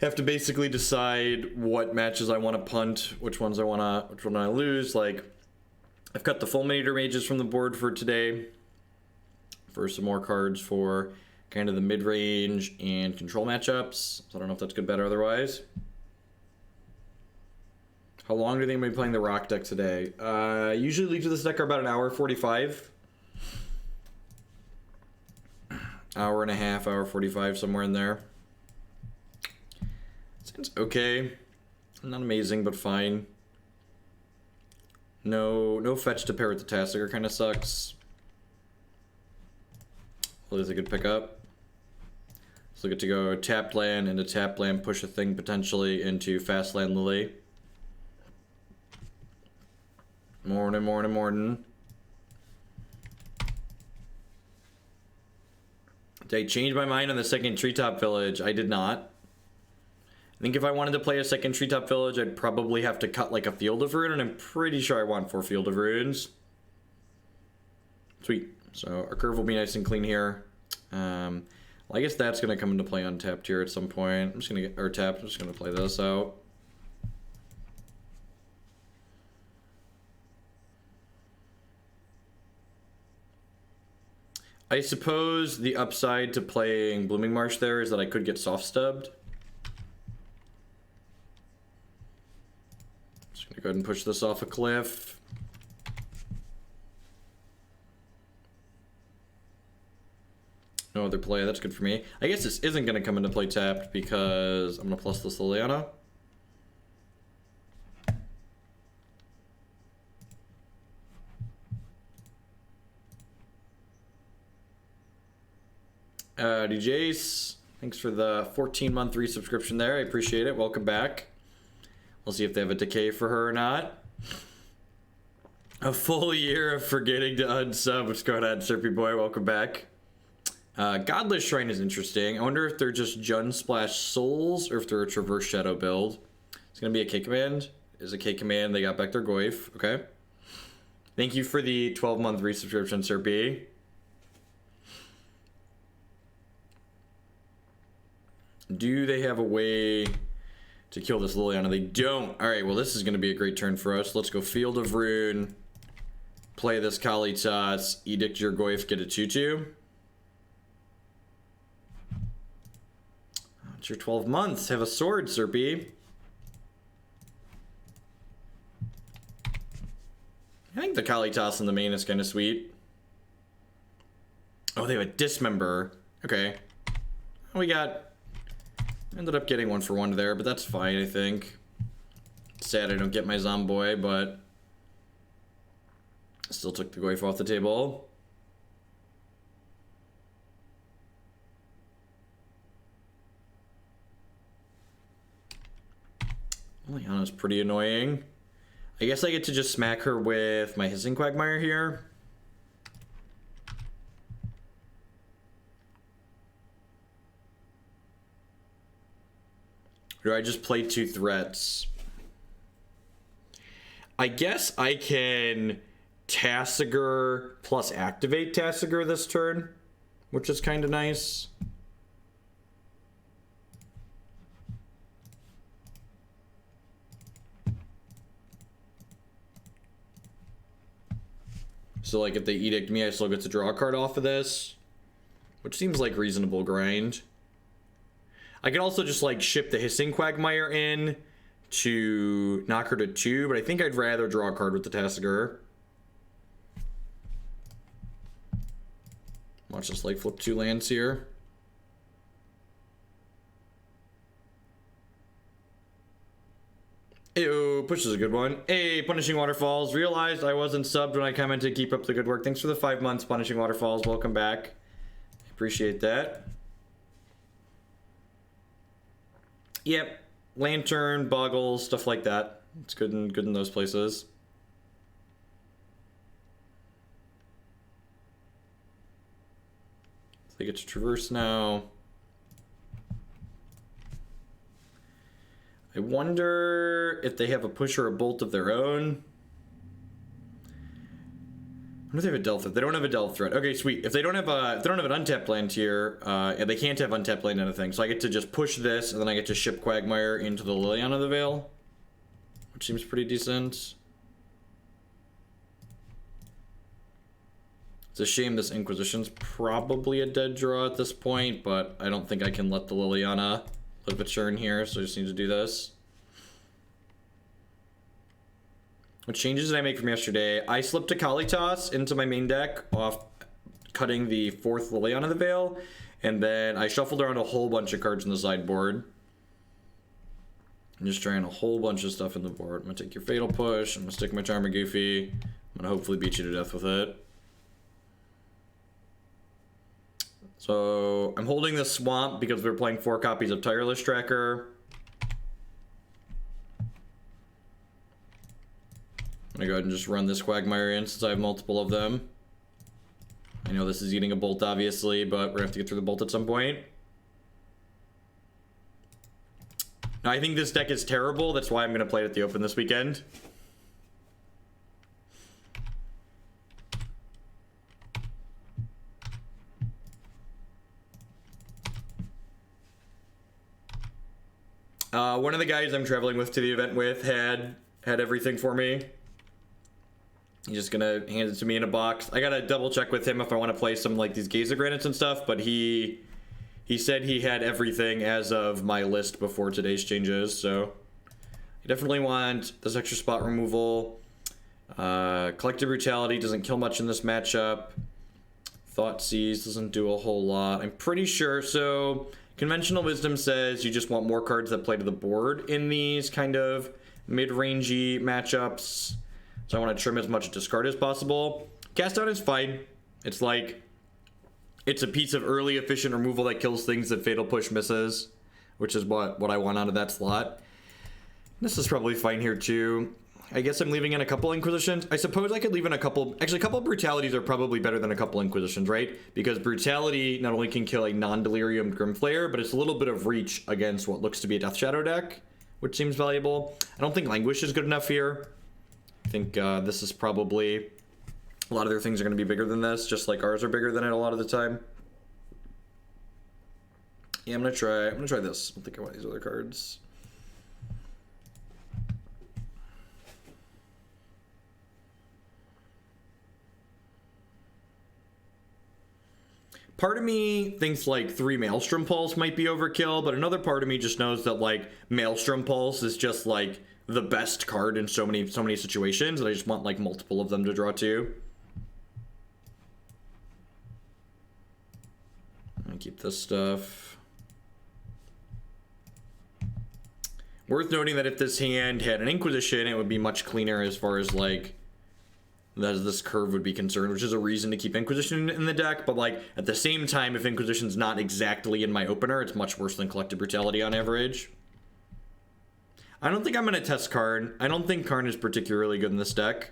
have to basically decide what matches I want to punt, which one I lose. Like, I've cut the Fulminator mages from the board for today for some more cards for kind of the mid-range and control matchups. So I don't know if that's good, bad, or otherwise. How long do you think I'm going to be playing the rock deck today? Usually leads of this deck are about an hour 45. Hour and a half, hour 45, somewhere in there. Sounds okay. Not amazing, but fine. No fetch to pair with the Tasigur kind of sucks. Well, there's a good pickup. So we get to go tapped land into tapped land, push a thing potentially into fast land Lily. Morning. Did I change my mind on the second Treetop Village? I did not. I think if I wanted to play a second Treetop Village, I'd probably have to cut like a Field of Ruin, and I'm pretty sure I want 4 Field of Ruins. Sweet. So our curve will be nice and clean here. Well, I guess that's going to come into play untapped here at some point. I'm just going to get, or tapped, I'm just going to play this out. I suppose the upside to playing Blooming Marsh there is that I could get soft stubbed. Just gonna go ahead and push this off a cliff. No other play, that's good for me. I guess this isn't gonna come into play tapped because I'm gonna plus this Liliana. DJs, thanks for the 14-month resubscription there. I appreciate it. Welcome back. We'll see if they have a decay for her or not. A full year of forgetting to unsub. What's going on, Serpy Boy? Welcome back. Godless Shrine is interesting. I wonder if they're just Jund Splash Souls or if they're a Traverse Shadow build. It's going to be a K command. Is a K command. They got back their Goyf. Okay. Thank you for the 12-month resubscription, Serpy. Do they have a way to kill this Liliana? They don't. Alright, well this is going to be a great turn for us. Let's go Field of Ruin. Play this Kalitas. Edict your Goyf, get a 2-2. It's your 12 months. Have a sword, Serpy. I think the Kalitas in the main is kind of sweet. Oh, they have a Dismember. Okay. We got... Ended up getting 1-for-1 there, but that's fine, I think. Sad I don't get my Zomboy, but... Still took the Goyf off the table. Liliana's pretty annoying. I guess I get to just smack her with my Hissing Quagmire here. Or do I just play 2 threats? I guess I can Tasigur plus activate Tasigur this turn, which is kind of nice. So like if they edict me, I still get to draw a card off of this, which seems like reasonable grind. I could also just like ship the Hissing Quagmire in to knock her to 2, but I think I'd rather draw a card with the Tasigur. Watch this like flip 2 lands here. Ew, push is a good one. Hey, Punishing Waterfalls. Realized I wasn't subbed when I commented. Keep up the good work. Thanks for the 5 months, Punishing Waterfalls. Welcome back. Appreciate that. Yep, Lantern, Boggles, stuff like that. It's good in those places. So they get to Traverse now. I wonder if they have a push or a bolt of their own. I wonder if they have a delve threat. They don't have a delve threat. Okay, sweet. If they don't have an untapped land here, and they can't have untapped land anything, so I get to just push this, and then I get to ship Quagmire into the Liliana of the Veil, which seems pretty decent. It's a shame this Inquisition's probably a dead draw at this point, but I don't think I can let the Liliana live a turn here, so I just need to do this. What changes did I make from yesterday? I slipped a Kalitas into my main deck off cutting the 4th Liliana of the Veil, and then I shuffled around a whole bunch of cards in the sideboard. I'm just trying a whole bunch of stuff in the board. I'm gonna take your Fatal Push, I'm gonna stick my Tarmogoyf, I'm gonna hopefully beat you to death with it. So I'm holding this Swamp because we're playing 4 copies of Tireless Tracker. I'm gonna go ahead and just run this Quagmire in since I have multiple of them. I know this is eating a bolt, obviously, but we're gonna have to get through the bolt at some point. Now, I think this deck is terrible. That's why I'm gonna play it at the Open this weekend. One of the guys I'm traveling with to the event with had everything for me. He's just gonna hand it to me in a box. I gotta double check with him if I want to play some like these Gaze of Granites and stuff, but he said he had everything as of my list before today's changes, so I definitely want this extra spot removal. Collective Brutality doesn't kill much in this matchup. Thoughtseize doesn't do a whole lot. I'm pretty sure, so Conventional Wisdom says you just want more cards that play to the board in these kind of mid-rangey matchups. So I want to trim as much discard as possible. Cast Out is fine. It's like, it's a piece of early efficient removal that kills things that Fatal Push misses, which is what I want out of that slot. This is probably fine here too. I guess I'm leaving in a couple Inquisitions. I suppose I could leave in a couple, actually a couple Brutalities are probably better than a couple Inquisitions, right? Because Brutality not only can kill a non-Delirium Grimflayer, but it's a little bit of reach against what looks to be a Death Shadow deck, which seems valuable. I don't think Languish is good enough here. I think this is probably, a lot of their things are going to be bigger than this, just like ours are bigger than it a lot of the time. Yeah, I'm gonna try this. I don't think I want these other cards. Part of me thinks like 3 Maelstrom Pulse might be overkill, but another part of me just knows that like Maelstrom Pulse is just like the best card in so many situations, and I just want like multiple of them to draw to. I'm gonna keep this stuff. Worth noting that if this hand had an Inquisition, it would be much cleaner as far as like as this curve would be concerned, which is a reason to keep Inquisition in the deck, but like at the same time, if Inquisition's not exactly in my opener, it's much worse than Collective Brutality on average. I don't think I'm going to test Karn. I don't think Karn is particularly good in this deck.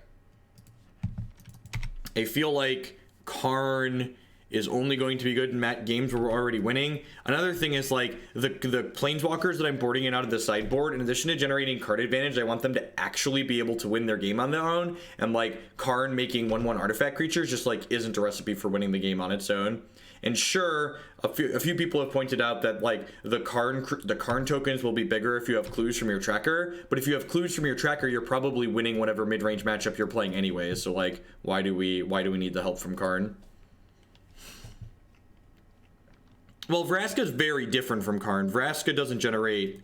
I feel like Karn is only going to be good in games where we're already winning. Another thing is like the Planeswalkers that I'm boarding in out of the sideboard, in addition to generating card advantage, I want them to actually be able to win their game on their own. And like Karn making 1/1 artifact creatures just like isn't a recipe for winning the game on its own. And sure, a few people have pointed out that like the Karn tokens will be bigger if you have clues from your tracker. But if you have clues from your tracker, you're probably winning whatever mid-range matchup you're playing anyways. So like, why do we need the help from Karn? Well, Vraska is very different from Karn. Vraska doesn't generate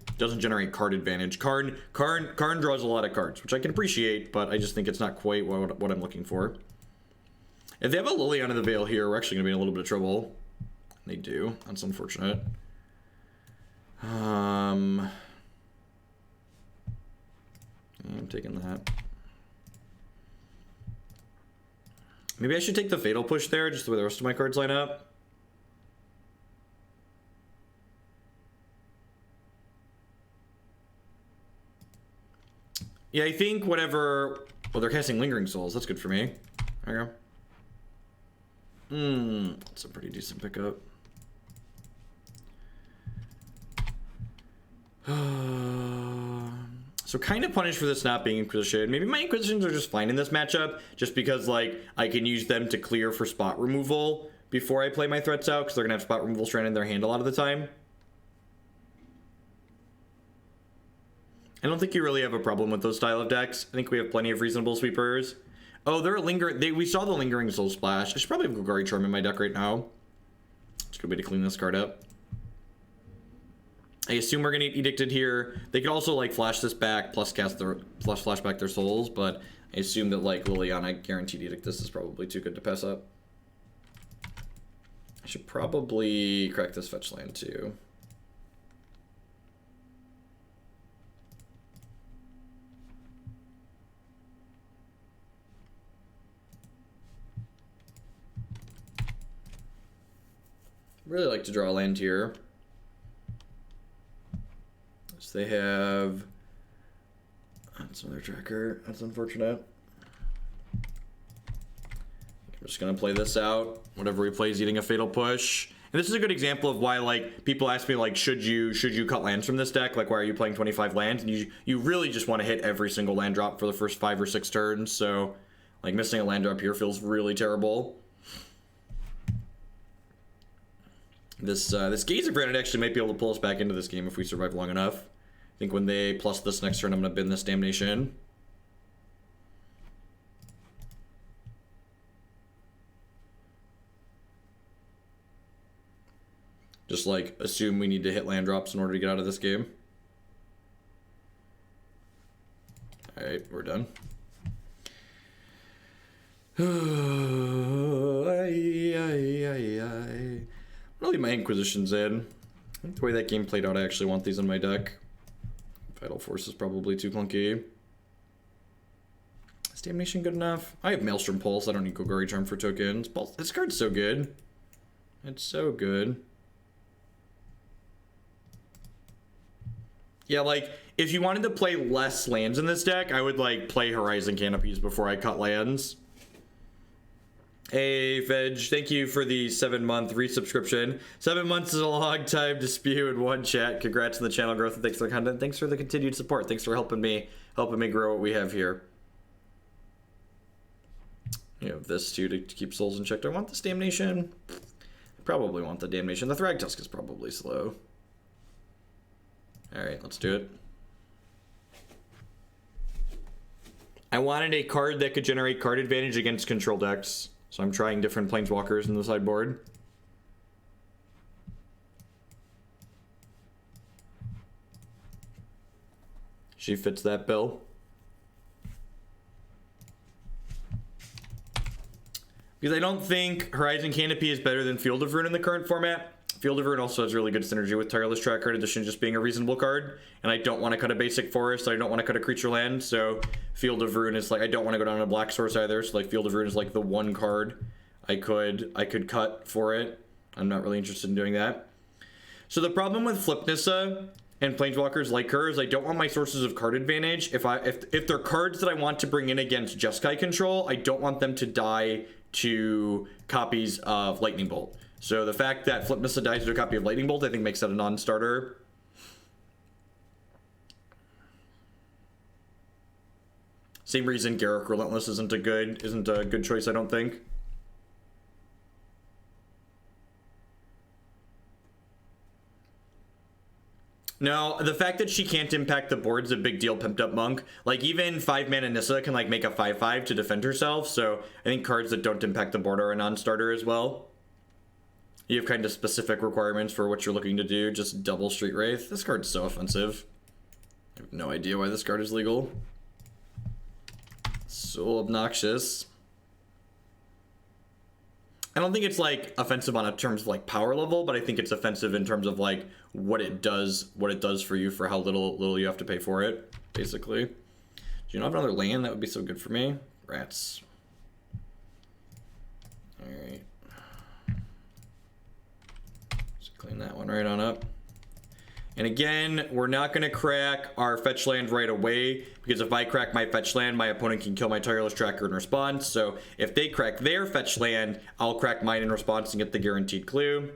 card advantage. Karn draws a lot of cards, which I can appreciate, but I just think it's not quite what I'm looking for. If they have a Liliana of the Veil here, we're actually gonna be in a little bit of trouble. They do. That's unfortunate. I'm taking that. Maybe I should take the Fatal Push there, just the way the rest of my cards line up. Yeah, I think whatever... Well, they're casting Lingering Souls. That's good for me. There you go. That's a pretty decent pickup. So So kind of punished for this not being Inquisition. Maybe my Inquisitions are just fine in this matchup, just because like I can use them to clear for spot removal before I play my threats out, because they're gonna have spot removal strand in their hand a lot of the time. I don't think you really have a problem with those style of decks. I think we have plenty of reasonable sweepers. Oh, they're lingering. We saw the lingering soul splash. I should probably have Golgari Charm in my deck right now. It's a good way to clean this card up. I assume we're gonna get Edicted here. They could also like flash this back plus cast their flash back their souls, but I assume that like Liliana guaranteed Edict this is probably too good to pass up. I should probably crack this fetch land too. Really like to draw a land here. So they have... That's another tracker. That's unfortunate. I'm just gonna play this out. Whatever he plays, eating a fatal push. And this is a good example of why, like, people ask me, like, should you cut lands from this deck? Like, why are you playing 25 lands? And you really just want to hit every single land drop for the first 5 or 6 turns. So, like, missing a land drop here feels really terrible. This Gaze of Granite actually might be able to pull us back into this game if we survive long enough. I think when they plus this next turn, I'm going to bin this Damnation. Just, like, assume we need to hit land drops in order to get out of this game. Alright, we're done. I'll leave my Inquisitions in. I think the way that game played out, I actually want these in my deck. Vital Force is probably too clunky. Is Damnation good enough? I have Maelstrom Pulse. I don't need Golgari Charm for tokens. This card's so good. It's so good. Yeah, like, if you wanted to play less lands in this deck, I would, like, play Horizon Canopies before I cut lands. Hey, Veg, thank you for the 7-month resubscription. 7 months is a long time to spew in one chat. Congrats on the channel growth and thanks for the content. Thanks for the continued support. Thanks for helping me grow what we have here. You have this too to keep souls in check. Do I want this Damnation? I probably want the Damnation. The Thragtusk is probably slow. Alright, let's do it. I wanted a card that could generate card advantage against control decks. So I'm trying different Planeswalkers in the sideboard. She fits that bill. Because I don't think Horizon Canopy is better than Field of Ruin in the current format. Field of Ruin also has really good synergy with Tireless Tracker in addition to just being a reasonable card. And I don't want to cut a basic forest, so I don't want to cut a creature land, so Field of Ruin is like, I don't want to go down a black source either, so like Field of Ruin is like the one card I could cut for it. I'm not really interested in doing that. So the problem with Flip Nissa and Planeswalkers like her is I don't want my sources of card advantage. If they're cards that I want to bring in against Jeskai control, I don't want them to die to copies of Lightning Bolt. So the fact that Flip Nissa dies to a copy of Lightning Bolt, I think makes that a non-starter. Same reason Garruk Relentless isn't a good choice, I don't think. No, the fact that she can't impact the board's a big deal, Pimped Up Monk. Like, even 5-mana Nissa can, like, make a 5/5 to defend herself, so I think cards that don't impact the board are a non-starter as well. You have kind of specific requirements for what you're looking to do. Just double Street Wraith. This card's so offensive. I have no idea why this card is legal. So obnoxious. I don't think it's like offensive on a terms of like power level, but I think it's offensive in terms of like what it does for you for how little you have to pay for it, basically. Do you not have another land? That would be so good for me. Rats. Alright. Just clean that one right on up. And again, we're not going to crack our fetch land right away, because if I crack my fetch land, my opponent can kill my Tireless Tracker in response. So if they crack their fetch land, I'll crack mine in response and get the guaranteed clue.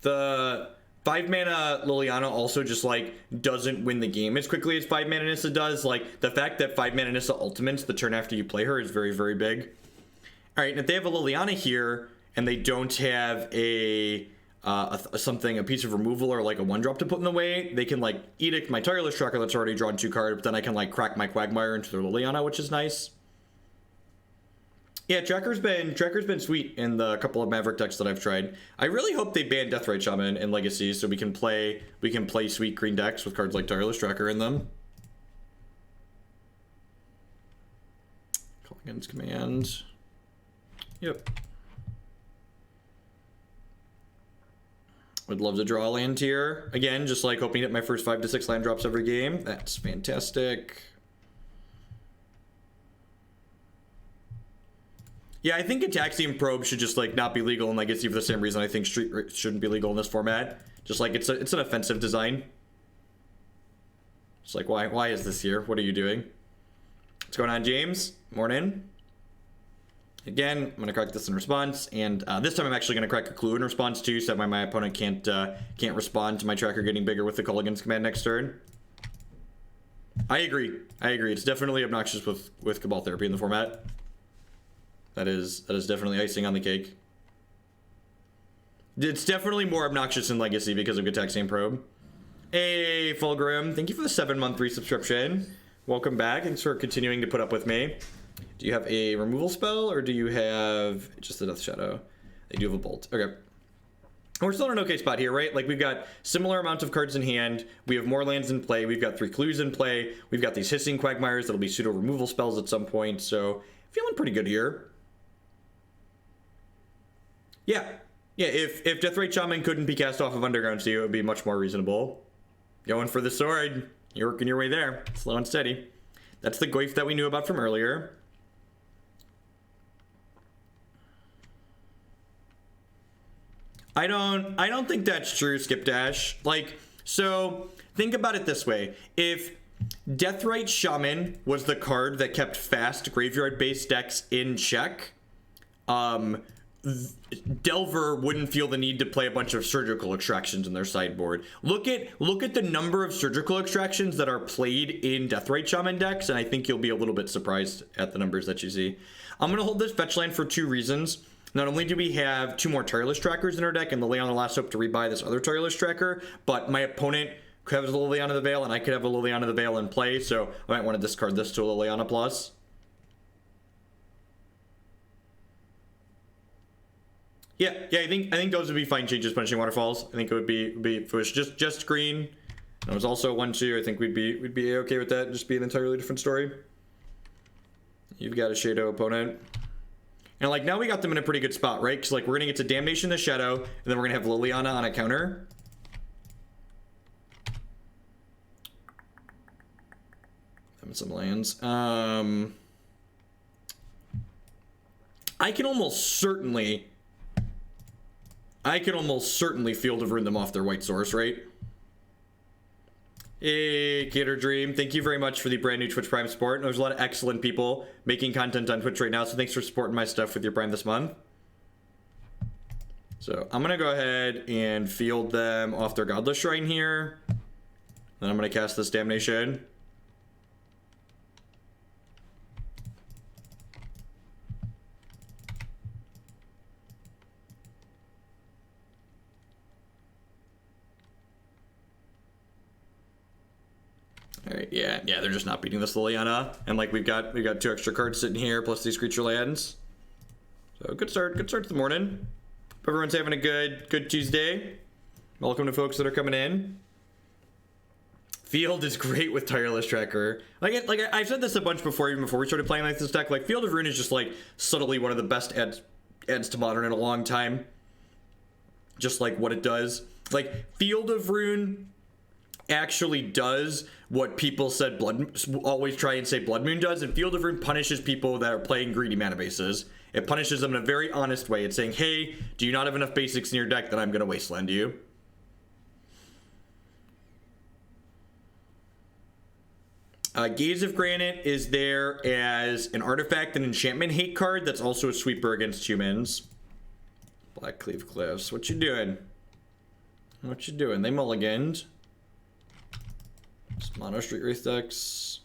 the 5 mana Liliana also just like doesn't win the game as quickly as 5 mana Nissa does. Like the fact that 5 mana Nissa ultimates the turn after you play her is very, very big. All right, and if they have a Liliana here and they don't have a piece of removal or like a 1-drop to put in the way, they can like edict my Tireless Tracker that's already drawn 2 cards, but then I can like crack my Quagmire into their Liliana, which is nice. Yeah, Tracker's been sweet in the couple of Maverick decks that I've tried. I really hope they ban Deathrite Shaman in Legacy so we can play sweet green decks with cards like Tireless Tracker in them. Call against command. Yep. Would love to draw a land here. Again, just like hoping to hit my first 5 to 6 land drops every game. That's fantastic. Yeah, I think Ataxian Probe should just like not be legal in Legacy for the same reason I think Street shouldn't be legal in this format. Just like it's an offensive design. It's like why is this here? What are you doing? What's going on, James? Morning. Again, I'm gonna crack this in response, and this time I'm actually gonna crack a clue in response too, so that my opponent can't respond to my tracker getting bigger with the call against command next turn. I agree. It's definitely obnoxious with Cabal Therapy in the format. That is definitely icing on the cake. It's definitely more obnoxious in Legacy because of Getaxian Probe. Hey, Fulgrim, thank you for the 7-month resubscription. Welcome back. Thanks for continuing to put up with me. Do you have a removal spell, or do you have just a Death Shadow? They do have a Bolt. Okay. We're still in an okay spot here, right? Like, we've got similar amount of cards in hand. We have more lands in play. We've got 3 clues in play. We've got these Hissing Quagmires that'll be pseudo-removal spells at some point, so feeling pretty good here. Yeah, if Deathrite Shaman couldn't be cast off of Underground Sea, it would be much more reasonable. Going for the sword. You're working your way there. Slow and steady. That's the Goyf that we knew about from earlier. I don't think that's true, Skipdash. Like, so think about it this way. If Deathrite Shaman was the card that kept fast graveyard-based decks in check, Delver wouldn't feel the need to play a bunch of surgical extractions in their sideboard. Look at the number of surgical extractions that are played in Deathrite Shaman decks, and I think you'll be a little bit surprised at the numbers that you see. I'm gonna hold this fetch land for 2 reasons. Not only do we have 2 more Tireless Trackers in our deck and Liliana Last Hope to rebuy this other Tireless Tracker, but my opponent could have a Liliana the Veil and I could have a Liliana the Veil in play, so I might want to discard this to a Liliana Plus. Yeah, I think those would be fine changes. Punishing Waterfalls. I think it would be if it was just green. And it was also 1/2. I think we'd be okay with that. Just be an entirely different story. You've got a Shadow opponent, and like now we got them in a pretty good spot, right? Because like we're gonna get to Damnation the Shadow, and then we're gonna have Liliana on a counter. Having some lands. I can almost certainly Field of Ruin them off their white source, right? Hey, Gator Dream, thank you very much for the brand new Twitch Prime support. There's a lot of excellent people making content on Twitch right now, so thanks for supporting my stuff with your Prime this month. So I'm gonna go ahead and field them off their Godless Shrine here. Then I'm gonna cast this Damnation. Alright, yeah, they're just not beating this Liliana. And like we've got 2 extra cards sitting here, plus these creature lands. So good start to the morning. Hope everyone's having a good Tuesday. Welcome to folks that are coming in. Field is great with Tireless Tracker. Like I've said this a bunch before, even before we started playing like this deck. Like Field of Ruin is just like subtly one of the best adds to Modern in a long time. Just like what it does. Like Field of Ruin actually does what people said always try and say Blood Moon does, and Field of Ruin punishes people that are playing greedy mana bases. It punishes them in a very honest way. It's saying, hey, do you not have enough basics in your deck that I'm going to wasteland you? Gaze of Granite is there as an artifact and enchantment hate card that's also a sweeper against humans. Black Cleave Cliffs, what you doing? What you doing? They mulliganed. Just mono Street Wraith decks.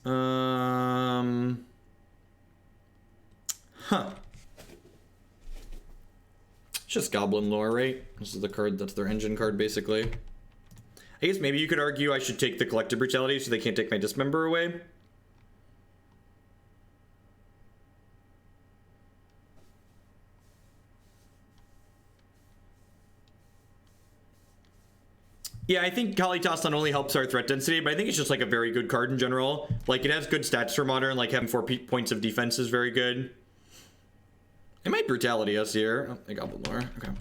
Huh. It's just Goblin Lore, right? This is the card that's their engine card, basically. I guess maybe you could argue I should take the Collective Brutality so they can't take my Dismember away. Yeah, I think Kalitas not only helps our threat density, but I think it's just like a very good card in general. Like, it has good stats for Modern, like having 4 points of defense is very good. It might Brutality us here. Oh, they Goblin Lore. Okay.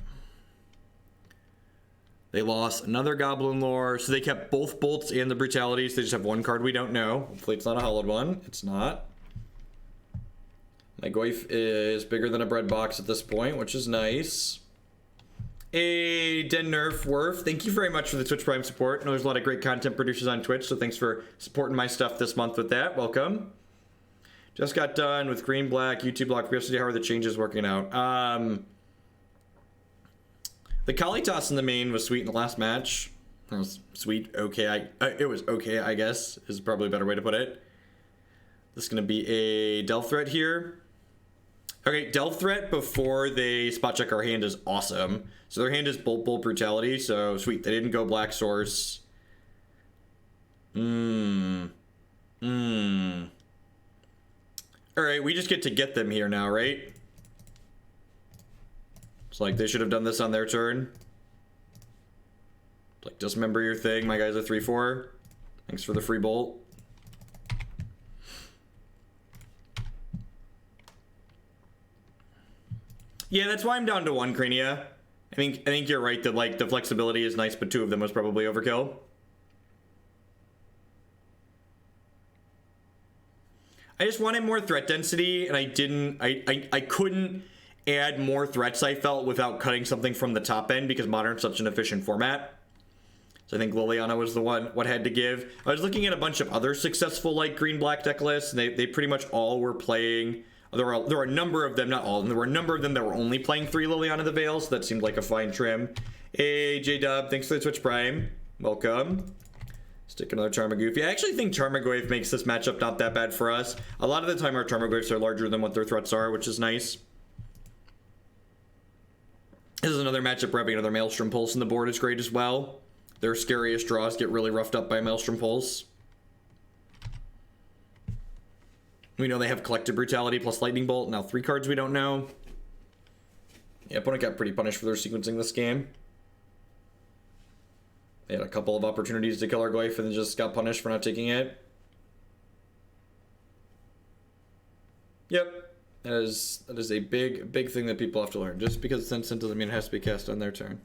They lost another Goblin Lore, so they kept both Bolts and the Brutalities. They just have one card we don't know. Hopefully it's not a hollowed one. It's not. My Goyf is bigger than a bread box at this point, which is nice. Hey, Den Nerf Worf, thank you very much for the Twitch Prime support. I know there's a lot of great content producers on Twitch, so thanks for supporting my stuff this month with that. Welcome. Just got done with Green Black, YouTube Block yesterday. How are the changes working out? The Kalitas in the main was sweet in the last match. It was sweet, okay. It was okay, I guess, is probably a better way to put it. This is going to be a Delve Threat here. Okay, Delve Threat before they spot check our hand is awesome. So their hand is Bolt Brutality, so sweet. They didn't go Black Source. Alright, we just get them here now, right? It's like they should have done this on their turn. Like, dismember your thing. My guy's a 3/4. Thanks for the free bolt. Yeah, that's why I'm down to 1 Crania. I think you're right that like the flexibility is nice, but 2 of them was probably overkill. I just wanted more threat density, and I couldn't add more threats, I felt, without cutting something from the top end, because Modern's such an efficient format. So I think Liliana was the one what had to give. I was looking at a bunch of other successful like green-black deck lists, and they pretty much all were playing. There were a number of them, not all, and there were a number of them that were only playing 3 Liliana the Veil, so that seemed like a fine trim. Hey, J-Dub, thanks for the Twitch Prime. Welcome. Stick another Tarmogoyf. I actually think Tarmogoyf makes this matchup not that bad for us. A lot of the time our Tarmogoyfs are larger than what their threats are, which is nice. This is another matchup where having another Maelstrom Pulse on the board is great as well. Their scariest draws get really roughed up by Maelstrom Pulse. We know they have Collective Brutality plus Lightning Bolt. Now 3 cards we don't know. Yeah, opponent got pretty punished for their sequencing this game. They had a couple of opportunities to kill our Goyf and then just got punished for not taking it. Yep. That is a big thing that people have to learn. Just because it's instant doesn't mean it has to be cast on their turn.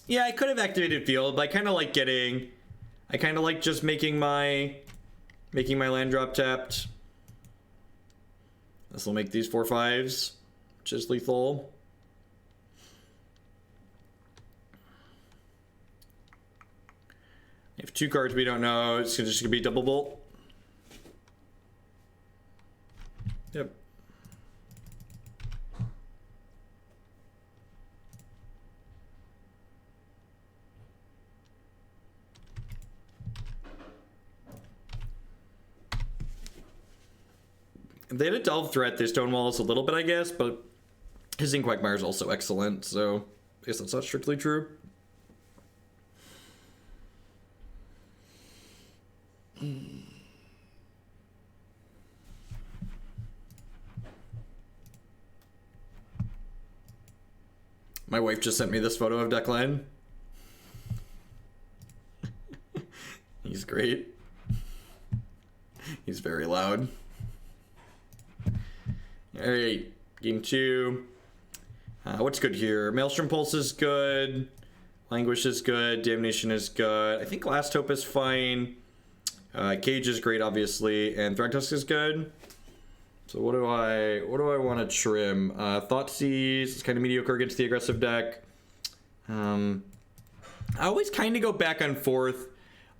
Yeah, I could have activated field, but I kind of like just making my land drop tapped. This will make these 4/5s, which is lethal. If 2 cards we don't know, it's just gonna be double bolt. Yep. If they had a Delve Threat, they stonewall us a little bit, I guess, but Hissing Quagmire is also excellent, so I guess that's not strictly true. My wife just sent me this photo of Declan. He's great. He's very loud. Alright, game 2. What's good here? Maelstrom Pulse is good. Languish is good. Damnation is good. I think Last Hope is fine. Cage is great, obviously. And Thragtusk is good. So what do I want to trim? Thoughtseize is kind of mediocre against the aggressive deck. I always kind of go back and forth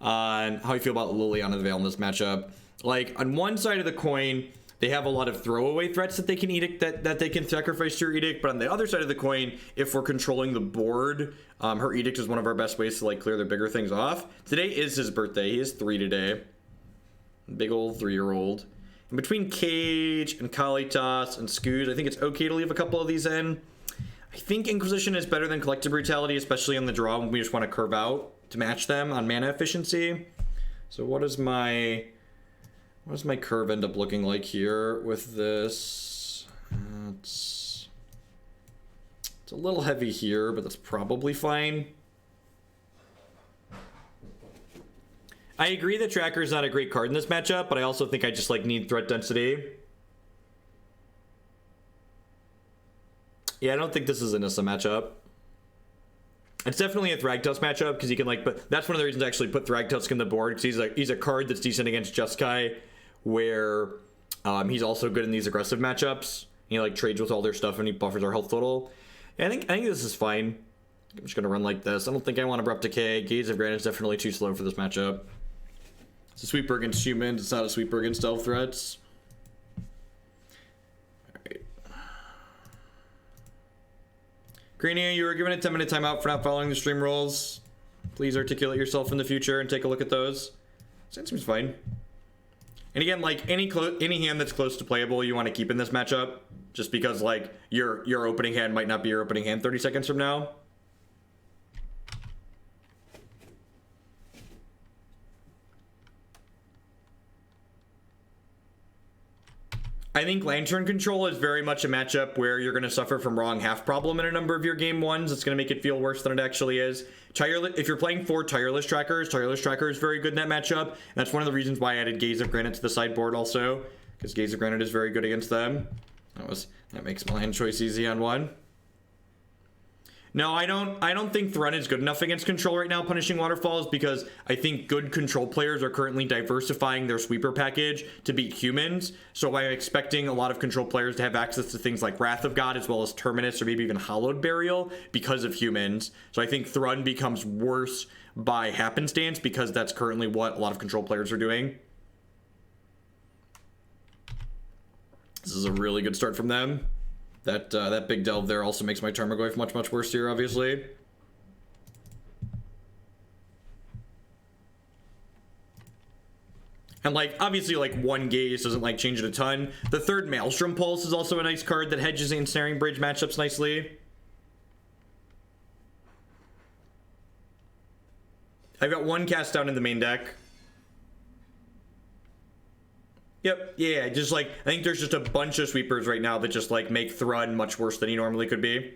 on how I feel about Liliana the Veil in this matchup. Like, on one side of the coin, they have a lot of throwaway threats that they can edict, that they can sacrifice to your edict, but on the other side of the coin, if we're controlling the board, her edict is one of our best ways to like clear their bigger things off. Today is his birthday. He is 3 today. Big old 3-year-old. In between Cage and Kalitas and Scooz, I think it's okay to leave a couple of these in. I think Inquisition is better than Collective Brutality, especially on the draw when we just want to curve out to match them on mana efficiency. So what does my curve end up looking like here with this? It's a little heavy here, but that's probably fine. I agree that Tracker is not a great card in this matchup, but I also think I just like need threat density. Yeah, I don't think this is a Nissa matchup. It's definitely a Thragtusk matchup because you can like, but that's one of the reasons I actually put Thragtusk in the board because he's a card that's decent against Jeskai, where he's also good in these aggressive matchups. He like trades with all their stuff and he buffers our health total. And I think this is fine. I'm just gonna run like this. I don't think I want Abrupt Decay. Gaze of Granite is definitely too slow for this matchup. It's a sweeper against humans. It's not a sweeper against elf threats. Alright. Greenia, you were given a 10-minute timeout for not following the stream rules. Please articulate yourself in the future and take a look at those. That seems fine. And again, like any hand that's close to playable, you want to keep in this matchup, just because like your opening hand might not be your opening hand 30 seconds from now. I think Lantern Control is very much a matchup where you're going to suffer from wrong half problem in a number of your game ones. It's going to make it feel worse than it actually is. If you're playing 4 Tireless Trackers, Tireless Tracker is very good in that matchup. And that's one of the reasons why I added Gaze of Granite to the sideboard also, because Gaze of Granite is very good against them. That makes my hand choice easy on one. No, I don't think Thrun is good enough against control right now, punishing waterfalls, because I think good control players are currently diversifying their sweeper package to beat humans. So I'm expecting a lot of control players to have access to things like Wrath of God, as well as Terminus, or maybe even Hallowed Burial, because of humans. So I think Thrun becomes worse by happenstance, because that's currently what a lot of control players are doing. This is a really good start from them. That big delve there also makes my Tarmogoyf much worse here, obviously. And like, obviously, like one Gaze doesn't like change it a ton. The third Maelstrom Pulse is also a nice card that hedges the Ensnaring Bridge matchups nicely. I've got one cast down in the main deck. Yep, yeah, just like, I think there's just a bunch of sweepers right now that just like make Thrun much worse than he normally could be.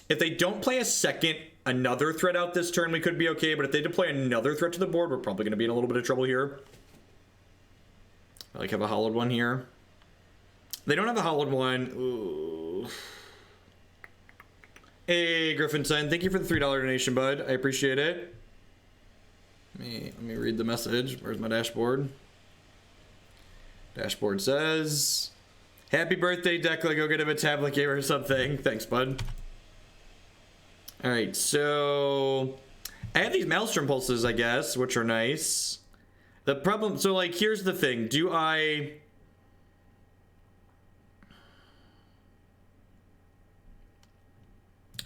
If they don't play another threat out this turn, we could be okay, but if they deploy another threat to the board, we're probably going to be in a little bit of trouble here. I like have a hollowed one here. They don't have a hollowed one. Ooh. Hey, Griffinson, thank you for the $3 donation, bud. I appreciate it. Let me read the message. Where's my dashboard? Dashboard says, happy birthday, Decla. Go get him a tablet game or something. Thanks, bud. All right, so I have these Maelstrom Pulses, I guess, which are nice. The problem, so like, here's the thing.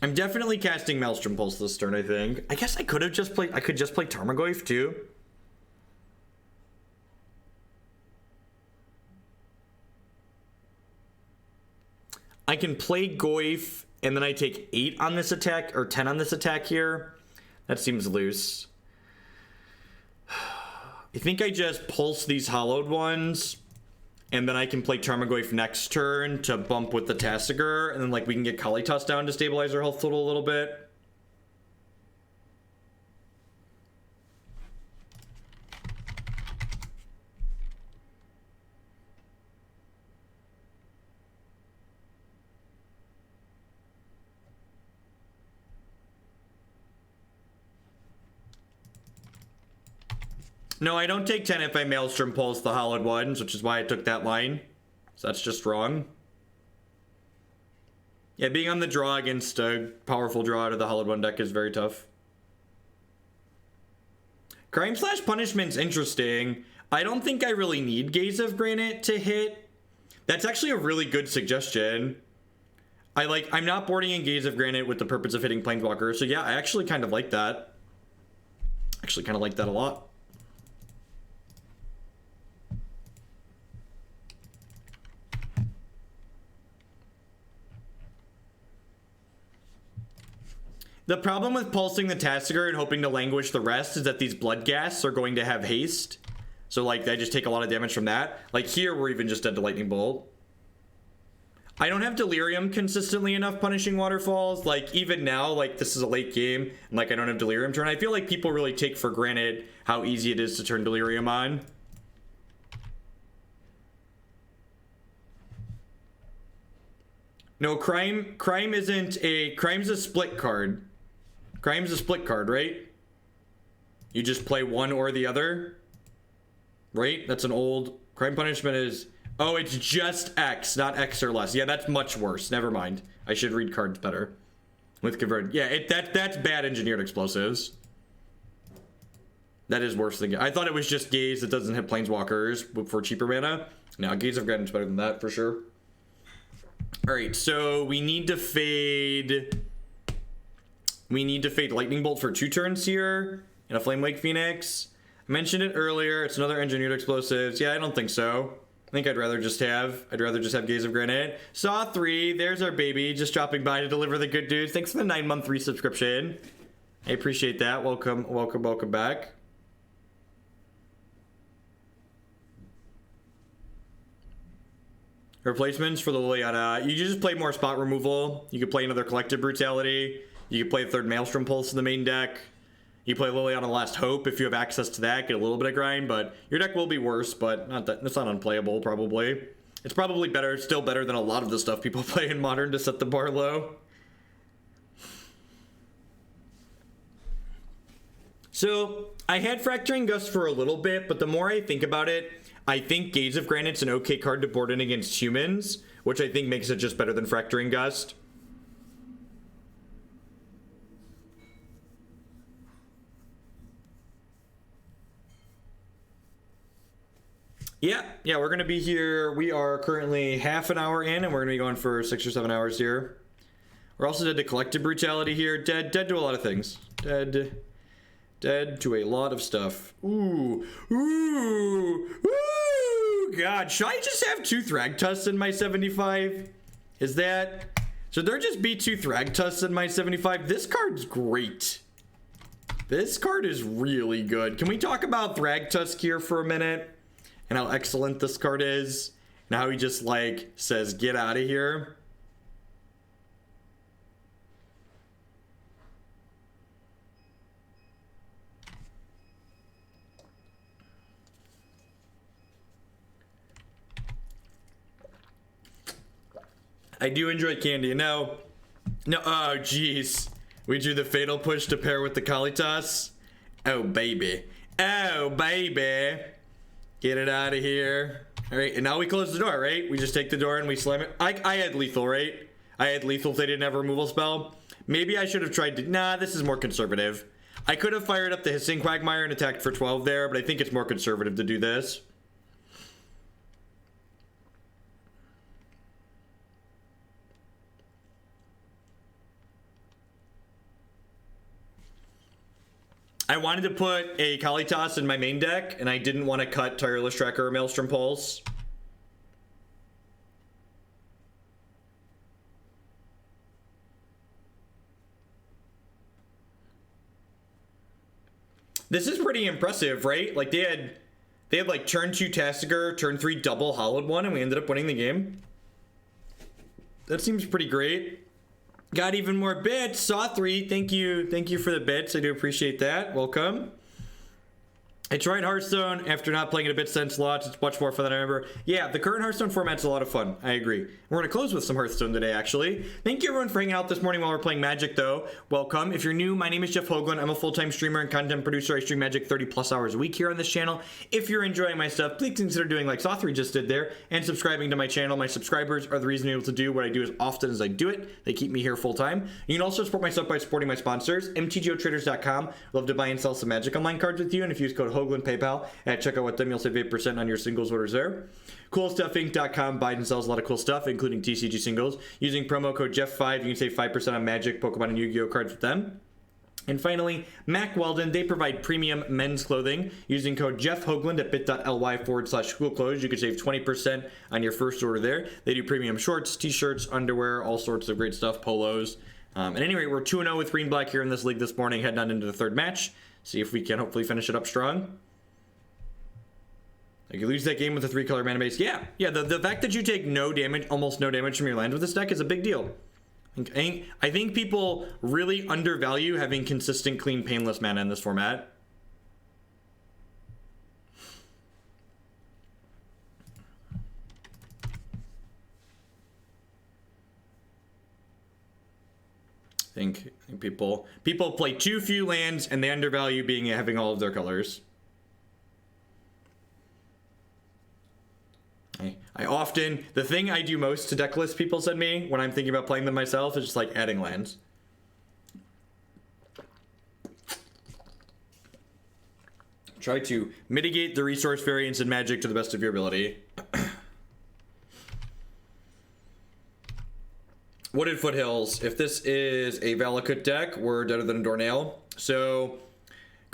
I'm definitely casting Maelstrom Pulse this turn, I think. I guess I could just play Tarmogoyf too. I can play Goyf, and then I take 8 on this attack, or 10 on this attack here. That seems loose. I think I just pulse these hollowed ones, and then I can play Tarmogoyf next turn to bump with the Tasigur, and then like we can get Kalitas down to stabilize our health total a little bit. No, I don't take 10 if I Maelstrom Pulse the hollowed ones, which is why I took that line. So that's just wrong. Yeah, being on the draw against a powerful draw out of the hollowed one deck is very tough. Crime slash Punishment's interesting. I don't think I really need Gaze of Granite to hit. That's actually a really good suggestion. I'm not boarding in Gaze of Granite with the purpose of hitting Planeswalker. So yeah, I actually kind of like that. Actually kind of like that a lot. The problem with pulsing the Tasigur and hoping to Languish the rest is that these Bloodghasts are going to have haste. So like, I just take a lot of damage from that. Like here, we're even just dead to Lightning Bolt. I don't have Delirium consistently enough punishing waterfalls. Like even now, like this is a late game, and like I don't have Delirium turn. I feel like people really take for granted how easy it is to turn Delirium on. No, Crime's a split card. Crime's a split card, right? You just play one or the other, right? That's an old Crime Punishment is, oh, it's just X, not X or less. Yeah, that's much worse. Never mind. I should read cards better. With converted, yeah, that's bad engineered explosives. That is worse than, I thought it was just Gaze that doesn't hit Planeswalkers for cheaper mana. No, Gaze of Granite's better than that for sure. All right, so we need to fade. We need to fade Lightning Bolt for 2 turns here in a Flame Lake Phoenix. I mentioned it earlier. It's another engineered explosives. Yeah, I don't think so. I think I'd rather just have Gaze of Granite. Saw 3. There's our baby just dropping by to deliver the good news. Thanks for the 9-month resubscription. I appreciate that. Welcome, welcome, welcome back. Replacements for the Liliana. You just play more spot removal. You could play another Collective Brutality. You could play a third Maelstrom Pulse in the main deck. You play Liliana Last Hope if you have access to that. Get a little bit of grind, but your deck will be worse, but not that, it's not unplayable, probably. It's probably better, still better than a lot of the stuff people play in Modern to set the bar low. So, I had Fracturing Gust for a little bit, but the more I think about it, I think Gaze of Granite's an okay card to board in against humans, which I think makes it just better than Fracturing Gust. Yeah, we're going to be here. We are currently half an hour in, and we're going to be going for 6 or 7 hours here. We're also dead to Collective Brutality here. Dead to a lot of things. Dead to a lot of stuff. Ooh. God, should I just have 2 Thragtusks in my 75? Is that... Should there just be 2 Thragtusks in my 75? This card's great. This card is really good. Can we talk about Thragtusk here for a minute? And how excellent this card is? And how he just, like, says, get out of here. I do enjoy candy. No, oh jeez. We drew the Fatal Push to pair with the Kalitas. Oh baby. Get it out of here. All right, and now we close the door, right? We just take the door and we slam it. I had lethal, right? I had lethal if they didn't have a removal spell. Maybe I should have tried to, nah, this is more conservative. I could have fired up the Hissing Quagmire and attacked for 12 there, but I think it's more conservative to do this. I wanted to put a Kalitas in my main deck, and I didn't want to cut Tireless Tracker or Maelstrom Pulse. This is pretty impressive, right? Like they had like turn 2 Tasigur, turn 3 double hollowed one, and we ended up winning the game. That seems pretty great. Got even more bits. Saw 3. Thank you for the bits. I do appreciate that. Welcome. I tried Hearthstone after not playing it a bit since launch. It's much more fun than I remember. Yeah, the current Hearthstone format's a lot of fun. I agree. We're going to close with some Hearthstone today, actually. Thank you, everyone, for hanging out this morning while we're playing Magic, though. Welcome. If you're new, my name is Jeff Hoagland. I'm a full-time streamer and content producer. I stream Magic 30-plus hours a week here on this channel. If you're enjoying my stuff, please consider doing like Sothri just did there and subscribing to my channel. My subscribers are the reason I'm able to do what I do as often as I do it. They keep me here full-time. You can also support my stuff by supporting my sponsors, mtgotraders.com. Love to buy and sell some Magic Online cards with you, and if you use code Hoagland PayPal at checkout with them, you'll save 8% on your singles orders there. CoolStuffInc.com buys and sells a lot of cool stuff, including TCG singles. Using promo code Jeff5, you can save 5% on Magic, Pokemon, and Yu-Gi-Oh cards with them. And finally, Mack Weldon, they provide premium men's clothing. Using code Jeff Hoagland at bit.ly/schoolclothes, you can save 20% on your first order there. They do premium shorts, t-shirts, underwear, all sorts of great stuff, polos. At any rate, we're 2-0 with Green Black here in this league this morning, heading on into the third match. See if we can hopefully finish it up strong. Like, you lose that game with a 3-color mana base. Yeah, the fact that you take no damage, almost no damage from your lands with this deck is a big deal. I think people really undervalue having consistent, clean, painless mana in this format. I think people play too few lands and they undervalue having all of their colors. I often, the thing I do most to deck list, people said me, when I'm thinking about playing them myself, is just like adding lands. Try to mitigate the resource variance in Magic to the best of your ability. Wooded Foothills. If this is a Valakut deck, we're deader than a doornail. So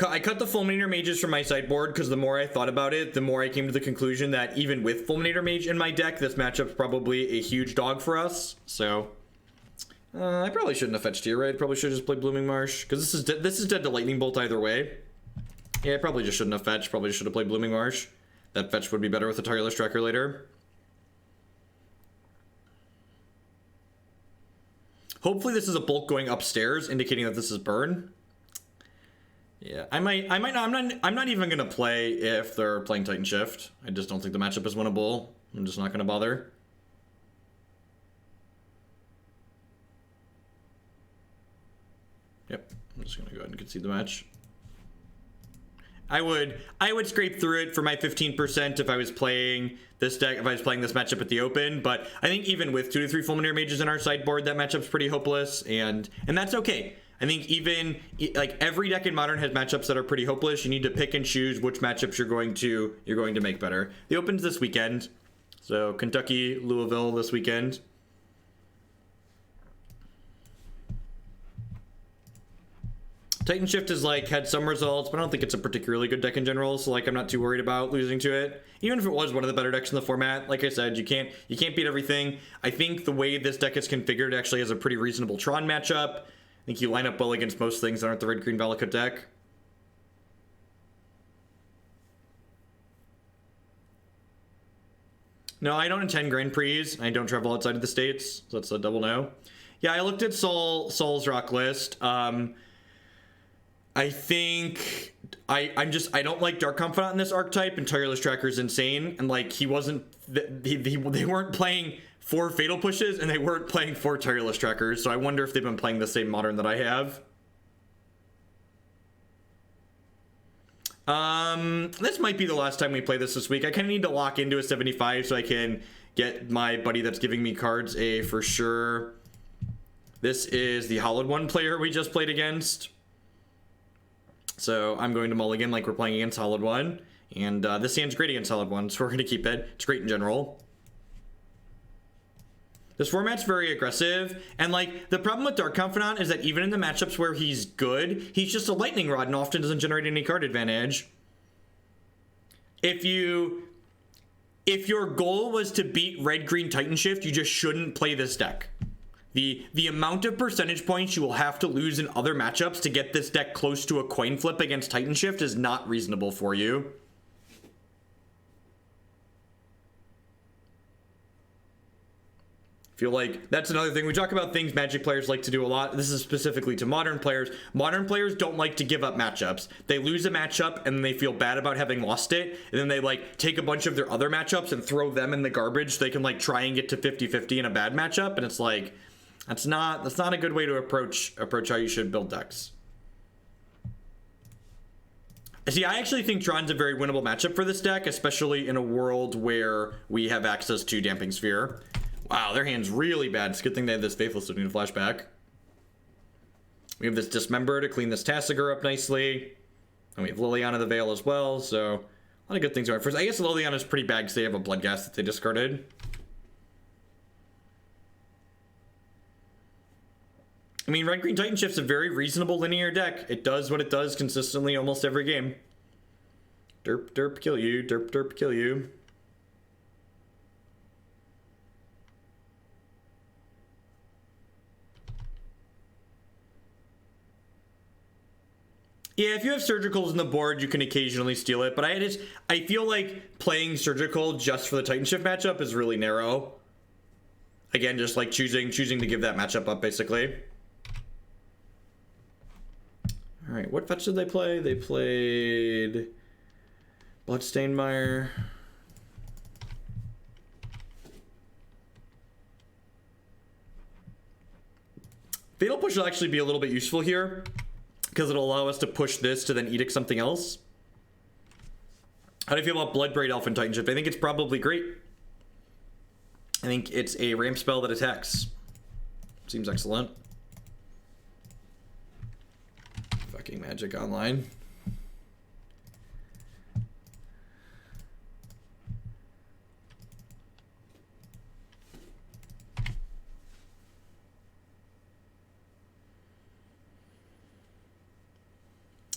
I cut the Fulminator Mages from my sideboard because the more I thought about it, the more I came to the conclusion that even with Fulminator Mage in my deck, this matchup's probably a huge dog for us. So I probably shouldn't have fetched here, right? Probably should have just played Blooming Marsh because this is dead to Lightning Bolt either way. Yeah, I probably just shouldn't have fetched. Probably just should have played Blooming Marsh. That fetch would be better with a Tireless Tracker later. Hopefully this is a bulk going upstairs, indicating that this is burn. Yeah, I might not, I'm not even gonna play if they're playing Titan Shift. I just don't think the matchup is winnable. I'm just not gonna bother. Yep, I'm just gonna go ahead and concede the match. I would scrape through it for my 15% if I was playing this deck, if I was playing this matchup at the open, but I think even with 2 to 3 Fulminator Mages in our sideboard, that matchup's pretty hopeless, and that's okay. I think even, like, every deck in Modern has matchups that are pretty hopeless. You need to pick and choose which matchups you're going to make better. The Open's this weekend, so Kentucky, Louisville this weekend. Titan Shift has like had some results, but I don't think it's a particularly good deck in general, so like I'm not too worried about losing to it. Even if it was one of the better decks in the format, like I said, you can't beat everything. I think the way this deck is configured actually has a pretty reasonable Tron matchup. I think you line up well against most things that aren't the red-green Valakut deck. No, I don't attend Grand Prix. I don't travel outside of the States, so that's a double no. Yeah, I looked at Saul's rock list. I think I don't like Dark Confidant in this archetype, and Tireless Tracker is insane. And like they weren't playing 4 Fatal Pushes, and they weren't playing 4 Tireless Trackers. So I wonder if they've been playing the same Modern that I have. This might be the last time we play this week. I kind of need to lock into a 75 so I can get my buddy that's giving me cards a for sure. This is the Hollowed One player we just played against. So I'm going to mulligan like we're playing against Hollowed One. And this hand's great against Hollowed One, so we're going to keep it. It's great in general. This format's very aggressive. And like the problem with Dark Confidant is that even in the matchups where he's good, he's just a Lightning Rod and often doesn't generate any card advantage. If your goal was to beat red-green Titan Shift, you just shouldn't play this deck. The amount of percentage points you will have to lose in other matchups to get this deck close to a coin flip against Titan Shift is not reasonable for you. Feel like that's another thing. We talk about things Magic players like to do a lot. This is specifically to Modern players. Modern players don't like to give up matchups. They lose a matchup and then they feel bad about having lost it. And then they like take a bunch of their other matchups and throw them in the garbage so they can like try and get to 50-50 in a bad matchup. And it's like, that's not a good way to approach how you should build decks. See, I actually think Tron's a very winnable matchup for this deck, especially in a world where we have access to Damping Sphere. Wow, their hand's really bad. It's a good thing they had this Faithless Looting to flashback. We have this Dismember to clean this Tasigur up nicely. And we have Liliana the Veil as well, so a lot of good things going. First, I guess Liliana's pretty bad because they have a Bloodghast that they discarded. I mean, Red Green Titan Shift's a very reasonable linear deck. It does what it does consistently almost every game. Derp, derp, kill you. Derp, derp, kill you. Yeah, if you have Surgicals on the board, you can occasionally steal it. But I feel like playing Surgical just for the Titan Shift matchup is really narrow. Again, just like choosing to give that matchup up, basically. All right, what fetch did they play? They played Bloodstained Mire. Fatal Push will actually be a little bit useful here because it'll allow us to push this to then edict something else. How do you feel about Bloodbraid Elf and Titan Shift? I think it's probably great. I think it's a ramp spell that attacks. Seems excellent. Fucking Magic Online.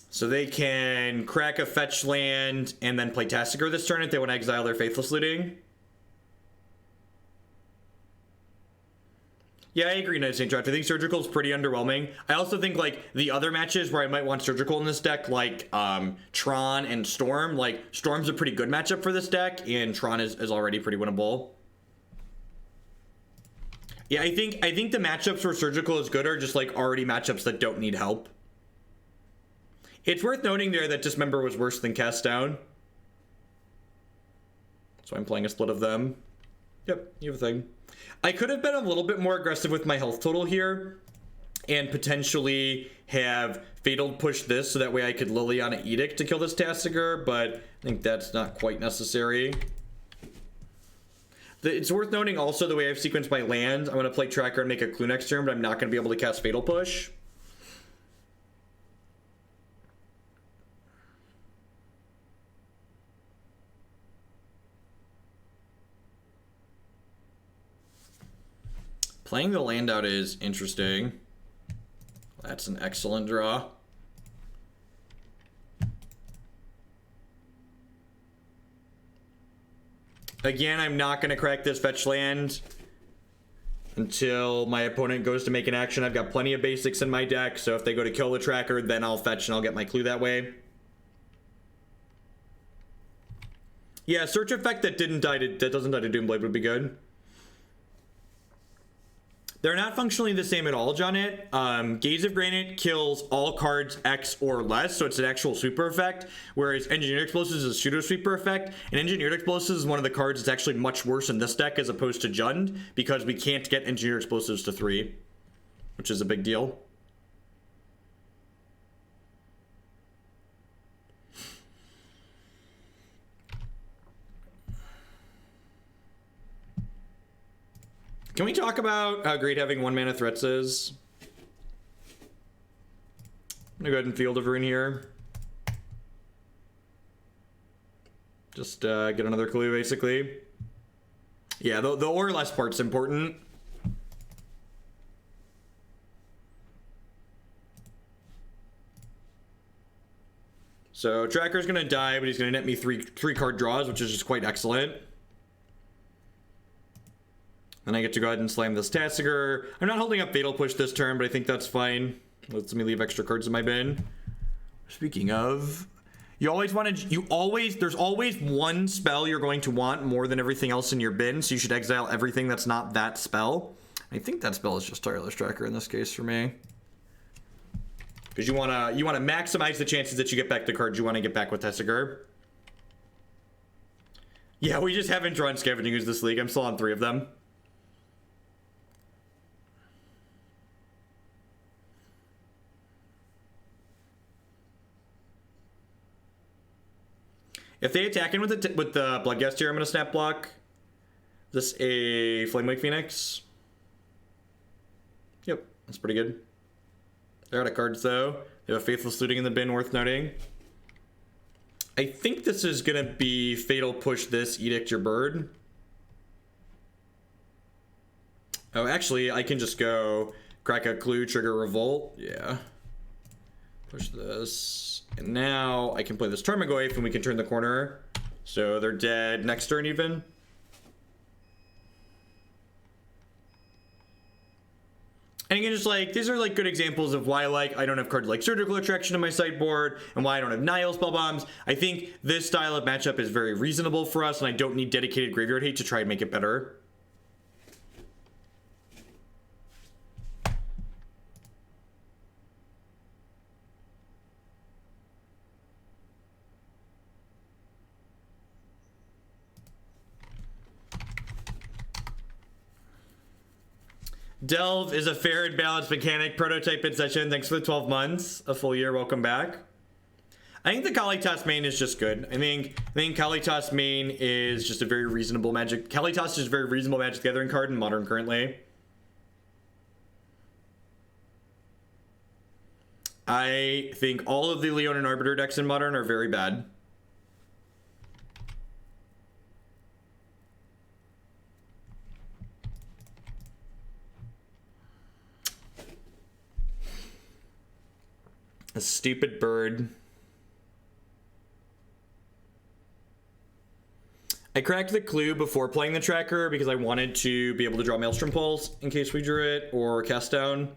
So they can crack a fetch land and then play Tasigur this turn if they want to exile their Faithless Looting. Yeah, I agree, Night Saint Draft. I think Surgical is pretty underwhelming. I also think, like, the other matches where I might want Surgical in this deck, like Tron and Storm, like, Storm's a pretty good matchup for this deck, and Tron is already pretty winnable. Yeah, I think the matchups where Surgical is good are just, like, already matchups that don't need help. It's worth noting there that Dismember was worse than Cast Down. So I'm playing a split of them. Yep, you have a thing. I could have been a little bit more aggressive with my health total here and potentially have Fatal push this so that way I could Liliana Edict to kill this Tasigur, but I think that's not quite necessary. It's worth noting also the way I've sequenced my lands. I'm going to play Tracker and make a clue next turn, but I'm not going to be able to cast Fatal Push. Playing the land out is interesting. That's an excellent draw. Again, I'm not going to crack this fetch land until my opponent goes to make an action. I've got plenty of basics in my deck, so if they go to kill the Tracker, then I'll fetch and I'll get my clue that way. Yeah, search effect that doesn't die to Doomblade would be good. They're not functionally the same at all, Johnette. Gaze of Granite kills all cards X or less, so it's an actual super effect, whereas Engineered Explosives is a pseudo super effect, and Engineered Explosives is one of the cards that's actually much worse in this deck as opposed to Jund, because we can't get Engineered Explosives to 3, which is a big deal. Can we talk about how great having 1 mana threats is? I'm gonna go ahead and Field of Ruin here. Just get another clue, basically. Yeah, the or less part's important. So Tracker's gonna die, but he's gonna net me three card draws, which is just quite excellent. Then I get to go ahead and slam this Tasigur. I'm not holding up Fatal Push this turn, but I think that's fine. Let me leave extra cards in my bin. Speaking of, You always want to, there's always one spell you're going to want more than everything else in your bin, so you should exile everything that's not that spell. I think that spell is just Tireless Tracker in this case for me. Because you want to maximize the chances that you get back the cards you want to get back with Tasigur. Yeah, we just haven't drawn Scavenging Ooze this league. I'm still on 3 of them. If they attack in with the Bloodghast here, I'm going to snap block. Is this a Flamewake Phoenix? Yep, that's pretty good. They're out of cards, though. They have a Faithless Looting in the bin, worth noting. I think this is going to be Fatal Push this, Edict Your Bird. Oh, actually, I can just go Crack a Clue, trigger Revolt. Yeah. Push this. And now I can play this Tarmogoyf and we can turn the corner. So they're dead next turn even. And again, just like, these are like good examples of why like I don't have cards like Surgical Attraction in my sideboard and why I don't have Nihil Spell Bombs. I think this style of matchup is very reasonable for us and I don't need dedicated Graveyard Hate to try and make it better. Delve is a fair and balanced mechanic. Prototype in session. Thanks for the 12 months. A full year. Welcome back. I think the Kalitas main is just good. I think Kalitas main is just a very reasonable Magic. Kalitas is just a very reasonable Magic the Gathering card in Modern currently. I think all of the Leonin Arbiter decks in Modern are very bad. A stupid bird. I cracked the clue before playing the tracker because I wanted to be able to draw Maelstrom Pulse in case we drew it, or Cast Down.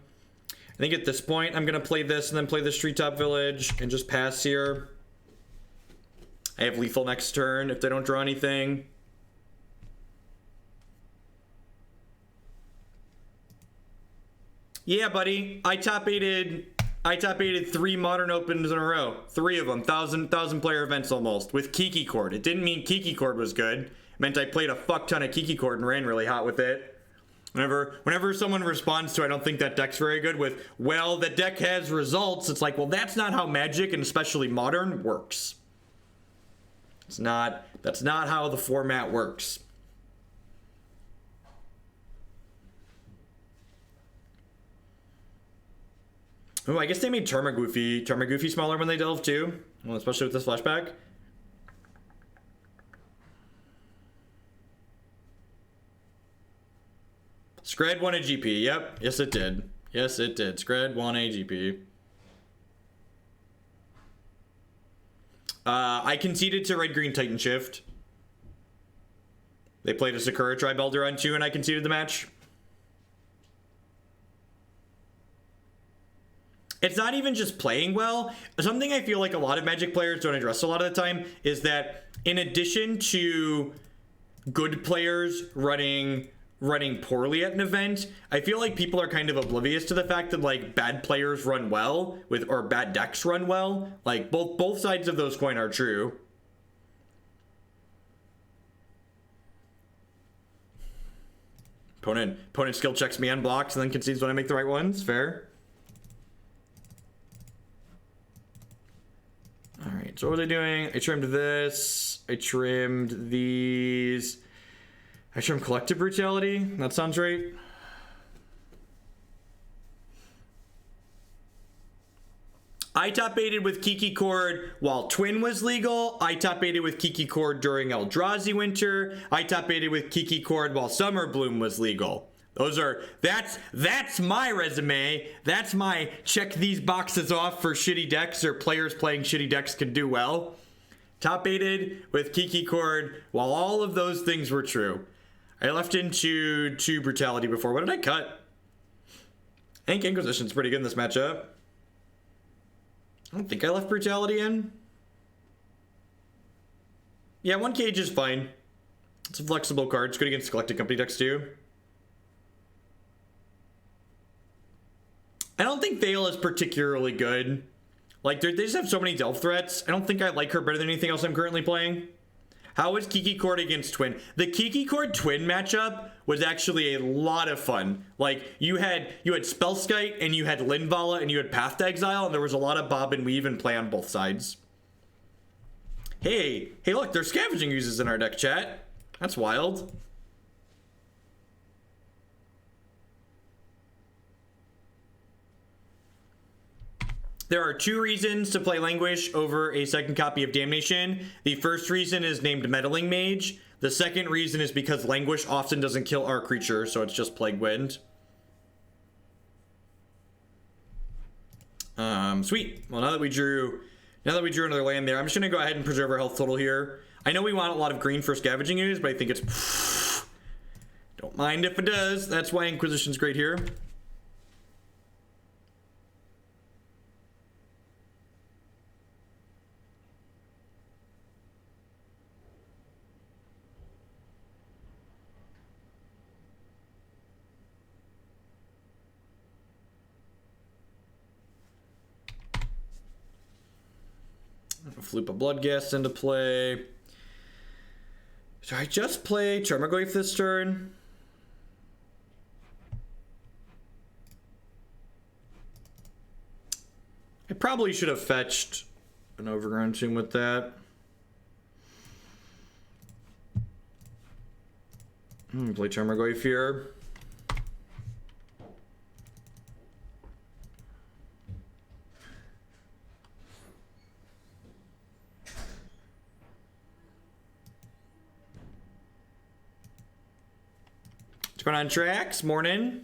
I think at this point I'm gonna play this and then play this Treetop Village and just pass here. I have lethal next turn if they don't draw anything. Yeah, buddy. I top eighted 3 Modern Opens in a row. 3 of them. 1,000 player events almost. With Kiki Cord. It didn't mean Kiki Cord was good. It meant I played a fuck ton of Kiki Cord and ran really hot with it. Whenever someone responds to I don't think that deck's very good with, well, the deck has results, it's like, well, that's not how Magic, and especially Modern, works. That's not how the format works. Oh, I guess they made Tarmogoyf smaller when they delve too. Well, especially with this flashback. Scred won a GP. Yep. Yes, it did. Yes, it did. Scred won a GP. I conceded to Red Green Titan Shift. They played a Sakura Tribe Elder on 2 and I conceded the match. It's not even just playing well. Something I feel like a lot of Magic players don't address a lot of the time is that in addition to good players running poorly at an event, I feel like people are kind of oblivious to the fact that like bad players run well or bad decks run well. Like both sides of those coin are true. Opponent skill checks me unblocked and then concedes when I make the right ones. Fair. All right, so what was I doing? I trimmed this. I trimmed these. I trimmed Collective Brutality. That sounds right. I top baited with Kiki Cord while Twin was legal. I top baited with Kiki Cord during Eldrazi Winter. I top baited with Kiki Cord while Summer Bloom was legal. That's my resume. That's my check these boxes off for shitty decks or players playing shitty decks can do well. Top aided with Kiki Cord while all of those things were true. I left into 2 Brutality before. What did I cut? I think Inquisition's pretty good in this matchup. I don't think I left Brutality in. Yeah, 1 cage is fine. It's a flexible card. It's good against Collected Company decks too. I don't think Vale is particularly good. Like, they just have so many Delph threats. I don't think I like her better than anything else I'm currently playing. How is Kiki Cord against Twin? The Kiki Cord Twin matchup was actually a lot of fun. Like, you had Spellskite, and you had Linvala, and you had Path to Exile, and there was a lot of bob and weave and play on both sides. Hey, look, there's Scavenging Oozes in our deck, chat. That's wild. There are 2 reasons to play Languish over a second copy of Damnation. The first reason is named Meddling Mage. The second reason is because Languish often doesn't kill our creature, so it's just Plague Wind. Sweet. Well, now that we drew another land there, I'm just gonna go ahead and preserve our health total here. I know we want a lot of green for Scavenging Ooze, but I think it's don't mind if it does. That's why Inquisition's great here. Floop of Bloodghast into play. Should I just play Tarmogoyf this turn? I probably should have fetched an Overgrown Tomb with that. Play Tarmogoyf here. What's going on, Trax? Morning.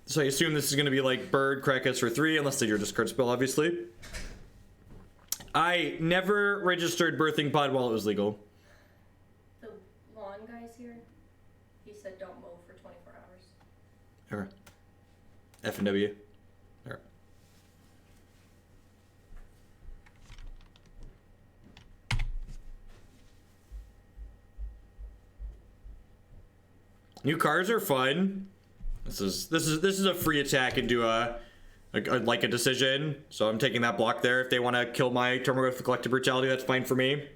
So I assume this is going to be like Bird, Krakus for 3, unless they your discard spell, obviously. I never registered Birthing Pod while it was legal. The lawn guy's here. He said don't mow for 24 hours. Okay. F and W. Alright. New cards are fun. This is a free attack into a decision. So I'm taking that block there. If they want to kill my Tarmogoyf with Collective Brutality, that's fine for me.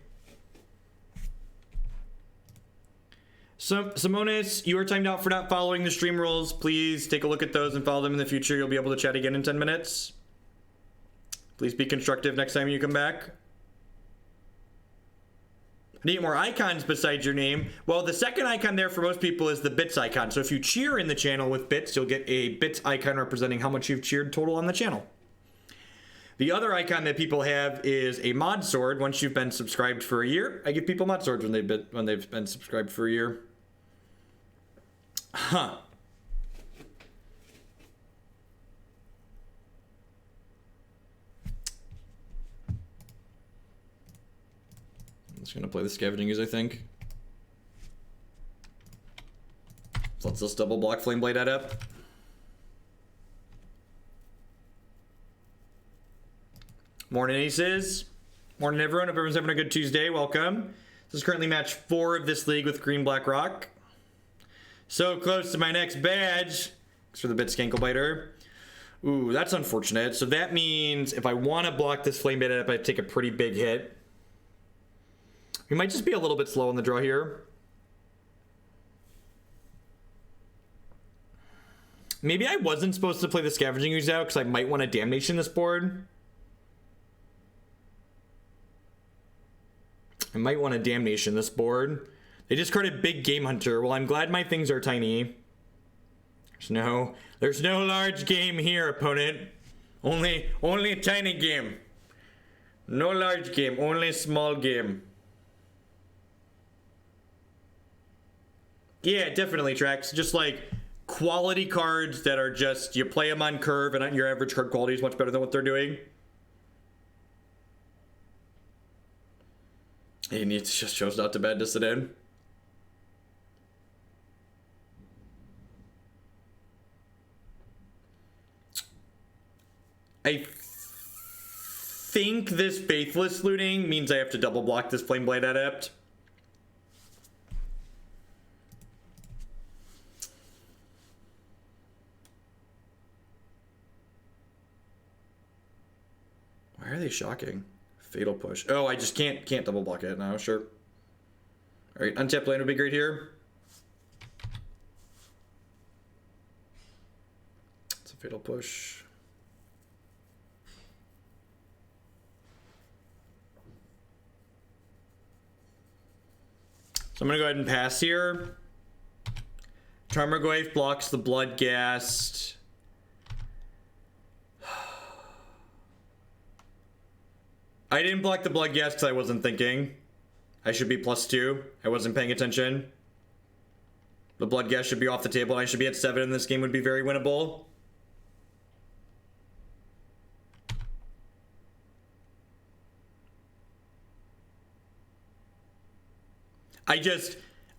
So Simonis, you are timed out for not following the stream rules. Please take a look at those and follow them in the future. You'll be able to chat again in 10 minutes. Please be constructive next time you come back. Need more icons besides your name? Well, the second icon there for most people is the bits icon. So if you cheer in the channel with bits, you'll get a bits icon representing how much you've cheered total on the channel. The other icon that people have is a mod sword. Once you've been subscribed for a year, I give people mod swords when they've been subscribed for a year. Huh. I'm just gonna play the Scavenging Ooze, I think. So let's just double block Flame Blade up. Morning, Aces. Morning, everyone. Hope everyone's having a good Tuesday. Welcome. This is currently match 4 of this league with Green Black Rock. So close to my next badge. Thanks for the bit, Skankle Ooh, that's unfortunate. So that means if I want to block this Flame Blade up, I take a pretty big hit. We might just be a little bit slow on the draw here. Maybe I wasn't supposed to play the Scavenging Ooze out because I might want a Damnation this board. I might want a Damnation this board. They discarded Big Game Hunter. Well, I'm glad my things are tiny. There's no large game here, opponent. Only a tiny game. No large game, only small game. Yeah, definitely tracks. Just like quality cards that are just, you play them on curve and your average card quality is much better than what they're doing. And it just chose not to bad this it in. I think this Faithless looting means I have to double block this Flame Blade Adept. Why are they shocking? Fatal Push. Oh, I just can't double block it now. Sure. All right, untapped land would be great here. It's a Fatal Push. So I'm gonna go ahead and pass here. Tarmogoyf blocks the Bloodghast. I didn't block the Bloodghast because I wasn't thinking. I should be +2. I wasn't paying attention. The Bloodghast should be off the table and I should be at 7 and this game would be very winnable.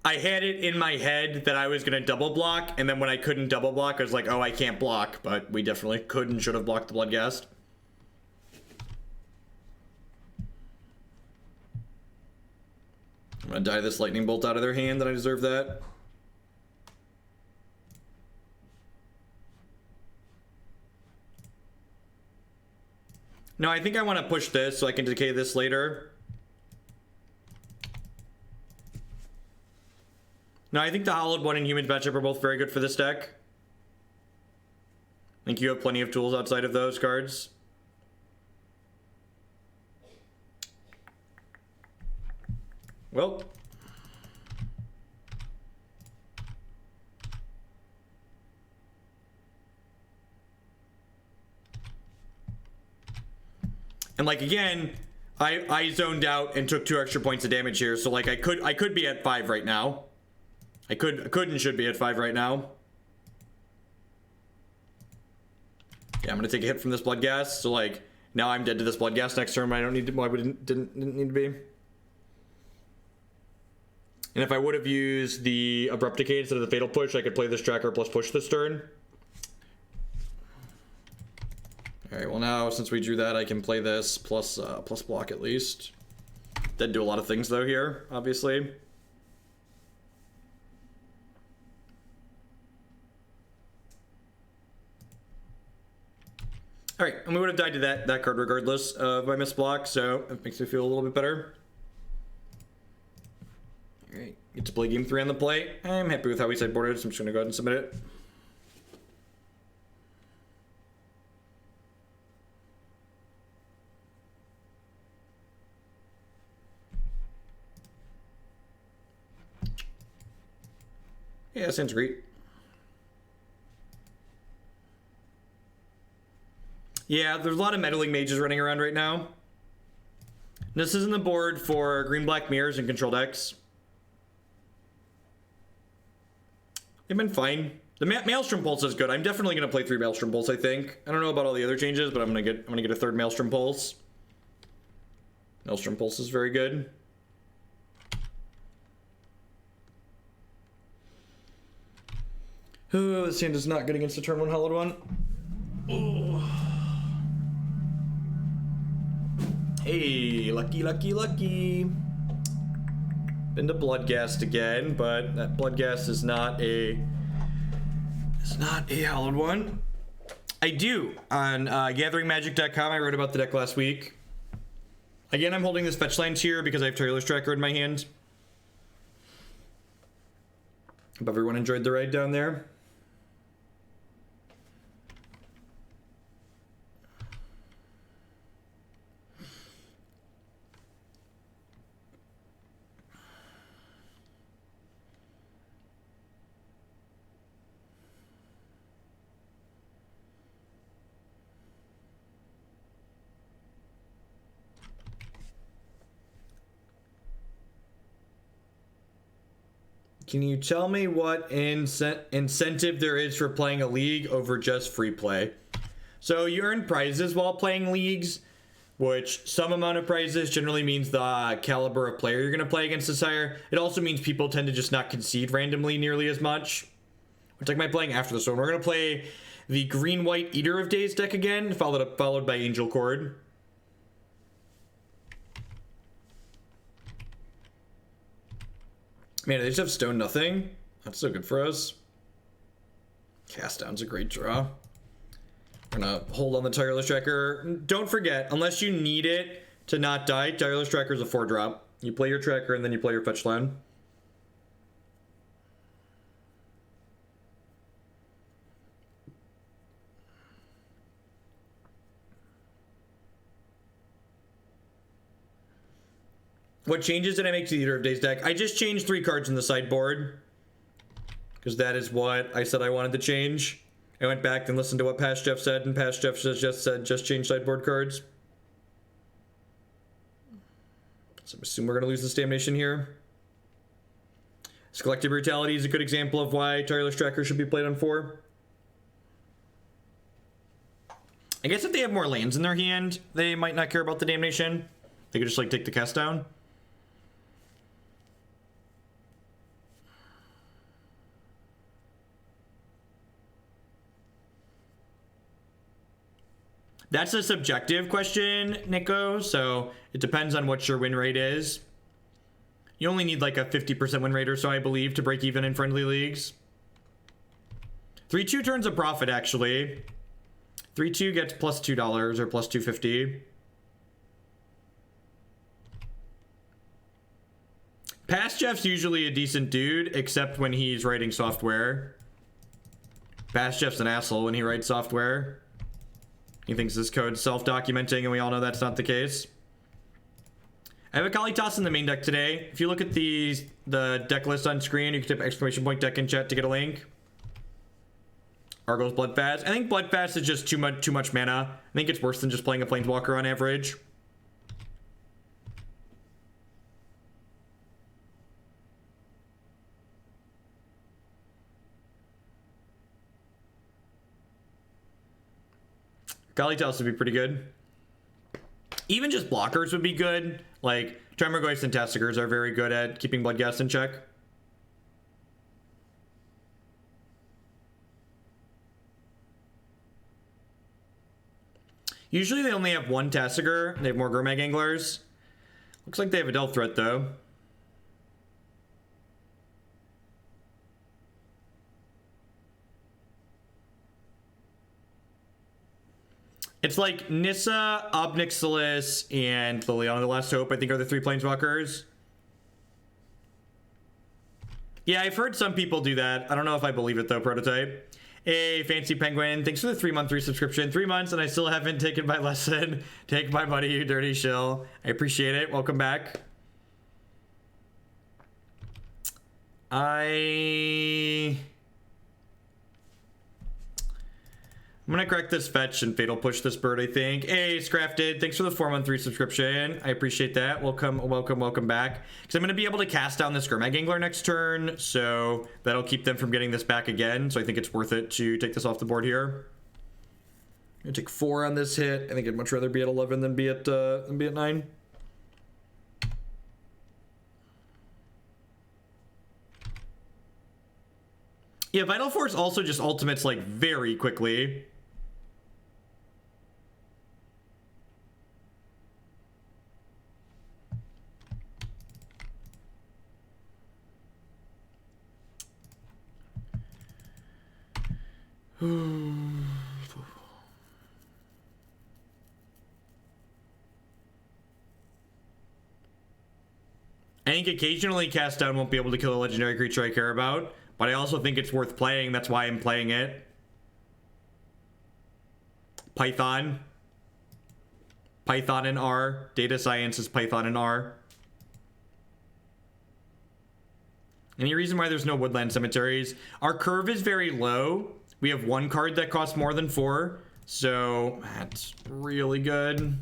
I had it in my head that I was going to double block, and then when I couldn't double block, I was like, oh, I can't block, but we definitely could and should have blocked the Bloodghast. I'm going to die this lightning bolt out of their hand, that I deserve that. No, I think I want to push this so I can decay this later. No, I think the Hollowed One and Humans matchup are both very good for this deck. I think you have plenty of tools outside of those cards. Well. And like again, I zoned out and took 2 extra points of damage here, so like I could be at 5 right now. I could and should be at 5 right now. Yeah, I'm gonna take a hit from this Bloodghast. So like now I'm dead to this Bloodghast next turn. I don't need to. Well, I didn't need to be. And if I would have used the Abrupt Decay instead of the Fatal Push, I could play this tracker plus push this turn. All right. Well, now since we drew that, I can play this plus block at least. Did do a lot of things though here, obviously. All right, and we would have died to that card regardless of my missed block, so it makes me feel a little bit better. All right, get to play game 3 on the plate. I'm happy with how we sideboarded, so I'm just gonna go ahead and submit it. Yeah, that sounds great. Yeah, there's a lot of meddling mages running around right now. This is in the board for green-black mirrors and control decks. They've been fine. The Maelstrom Pulse is good. I'm definitely gonna play 3 Maelstrom Pulse, I think. I don't know about all the other changes, but I'm gonna get a 3rd Maelstrom Pulse. Maelstrom Pulse is very good. Oh, this hand is not good against the turn 1 Hollowed One. Oh. Hey, lucky. Been to Bloodghast again, but that Bloodghast is not a Hollowed One. I do. On GatheringMagic.com, I wrote about the deck last week. Again, I'm holding this fetch lands here because I have Tireless Tracker in my hand. Hope everyone enjoyed the ride down there. Can you tell me what incentive there is for playing a league over just free play? So you earn prizes while playing leagues, which some amount of prizes generally means the caliber of player you're going to play against is higher. It also means people tend to just not concede randomly nearly as much. Which like my playing after this one. We're going to play the green-white Eater of Days deck again, followed by Angel Cord. Man, they just have Stone Nothing. That's so good for us. Cast Down's a great draw. We're gonna hold on the Tireless Tracker. Don't forget, unless you need it to not die, Tireless Tracker is a 4-drop. You play your Tracker and then you play your fetch land. What changes did I make to the Eater of Days deck? I just changed 3 cards in the sideboard, because that is what I said I wanted to change. I went back and listened to what Past Jeff said, and Past Jeff just said just change sideboard cards. So I assume we're going to lose this Damnation here. This Collective Brutality is a good example of why Tireless Tracker should be played on 4. I guess if they have more lands in their hand, they might not care about the Damnation. They could just like take the cast down. That's a subjective question, Nico, so it depends on what your win rate is. You only need like a 50% win rate or so, I believe, to break even in friendly leagues. 3-2 turns a profit, actually. 3-2 gets plus $2 or plus $2.50. Past Jeff's usually a decent dude, except when he's writing software. Past Jeff's an asshole when he writes software. He thinks this code's self-documenting, and we all know that's not the case. I have a Kalitas in the main deck today. If you look at the deck list on screen, you can type ! deck in chat to get a link. Argo's Bloodfast. I think Bloodfast is just too much mana. I think it's worse than just playing a Planeswalker on average. Kalitas would be pretty good. Even just blockers would be good. Like, Tarmogoyfs and Tasigurs are very good at keeping Bloodghast in check. Usually they only have one Tasigur. They have more Gurmag Anglers. Looks like they have a Delve Threat, though. It's like Nissa, Obnixilis, and Liliana the Last Hope, I think, are the 3 Planeswalkers. Yeah, I've heard some people do that. I don't know if I believe it, though, Prototype. Hey, Fancy Penguin, thanks for the 3-month resubscription. 3 months, and I still haven't taken my lesson. Take my money, you dirty shill. I appreciate it. Welcome back. I'm gonna correct this fetch and Fatal Push this bird, I think. Hey, Scrafted, thanks for the 4-month resubscription. I appreciate that. Welcome back. Because I'm gonna be able to cast down this Gurmag Angler next turn, so that'll keep them from getting this back again. So I think it's worth it to take this off the board here. I'm gonna take 4 on this hit. I think I'd much rather be at 11 than be at 9. Yeah, Vital Force also just ultimates like very quickly. I think occasionally cast down won't be able to kill a legendary creature I care about, but I also think it's worth playing. That's why I'm playing it. Python and R. Data Science is Python and R. Any reason why there's no woodland cemeteries? Our curve is very low. We have 1 card that costs more than 4, so that's really good.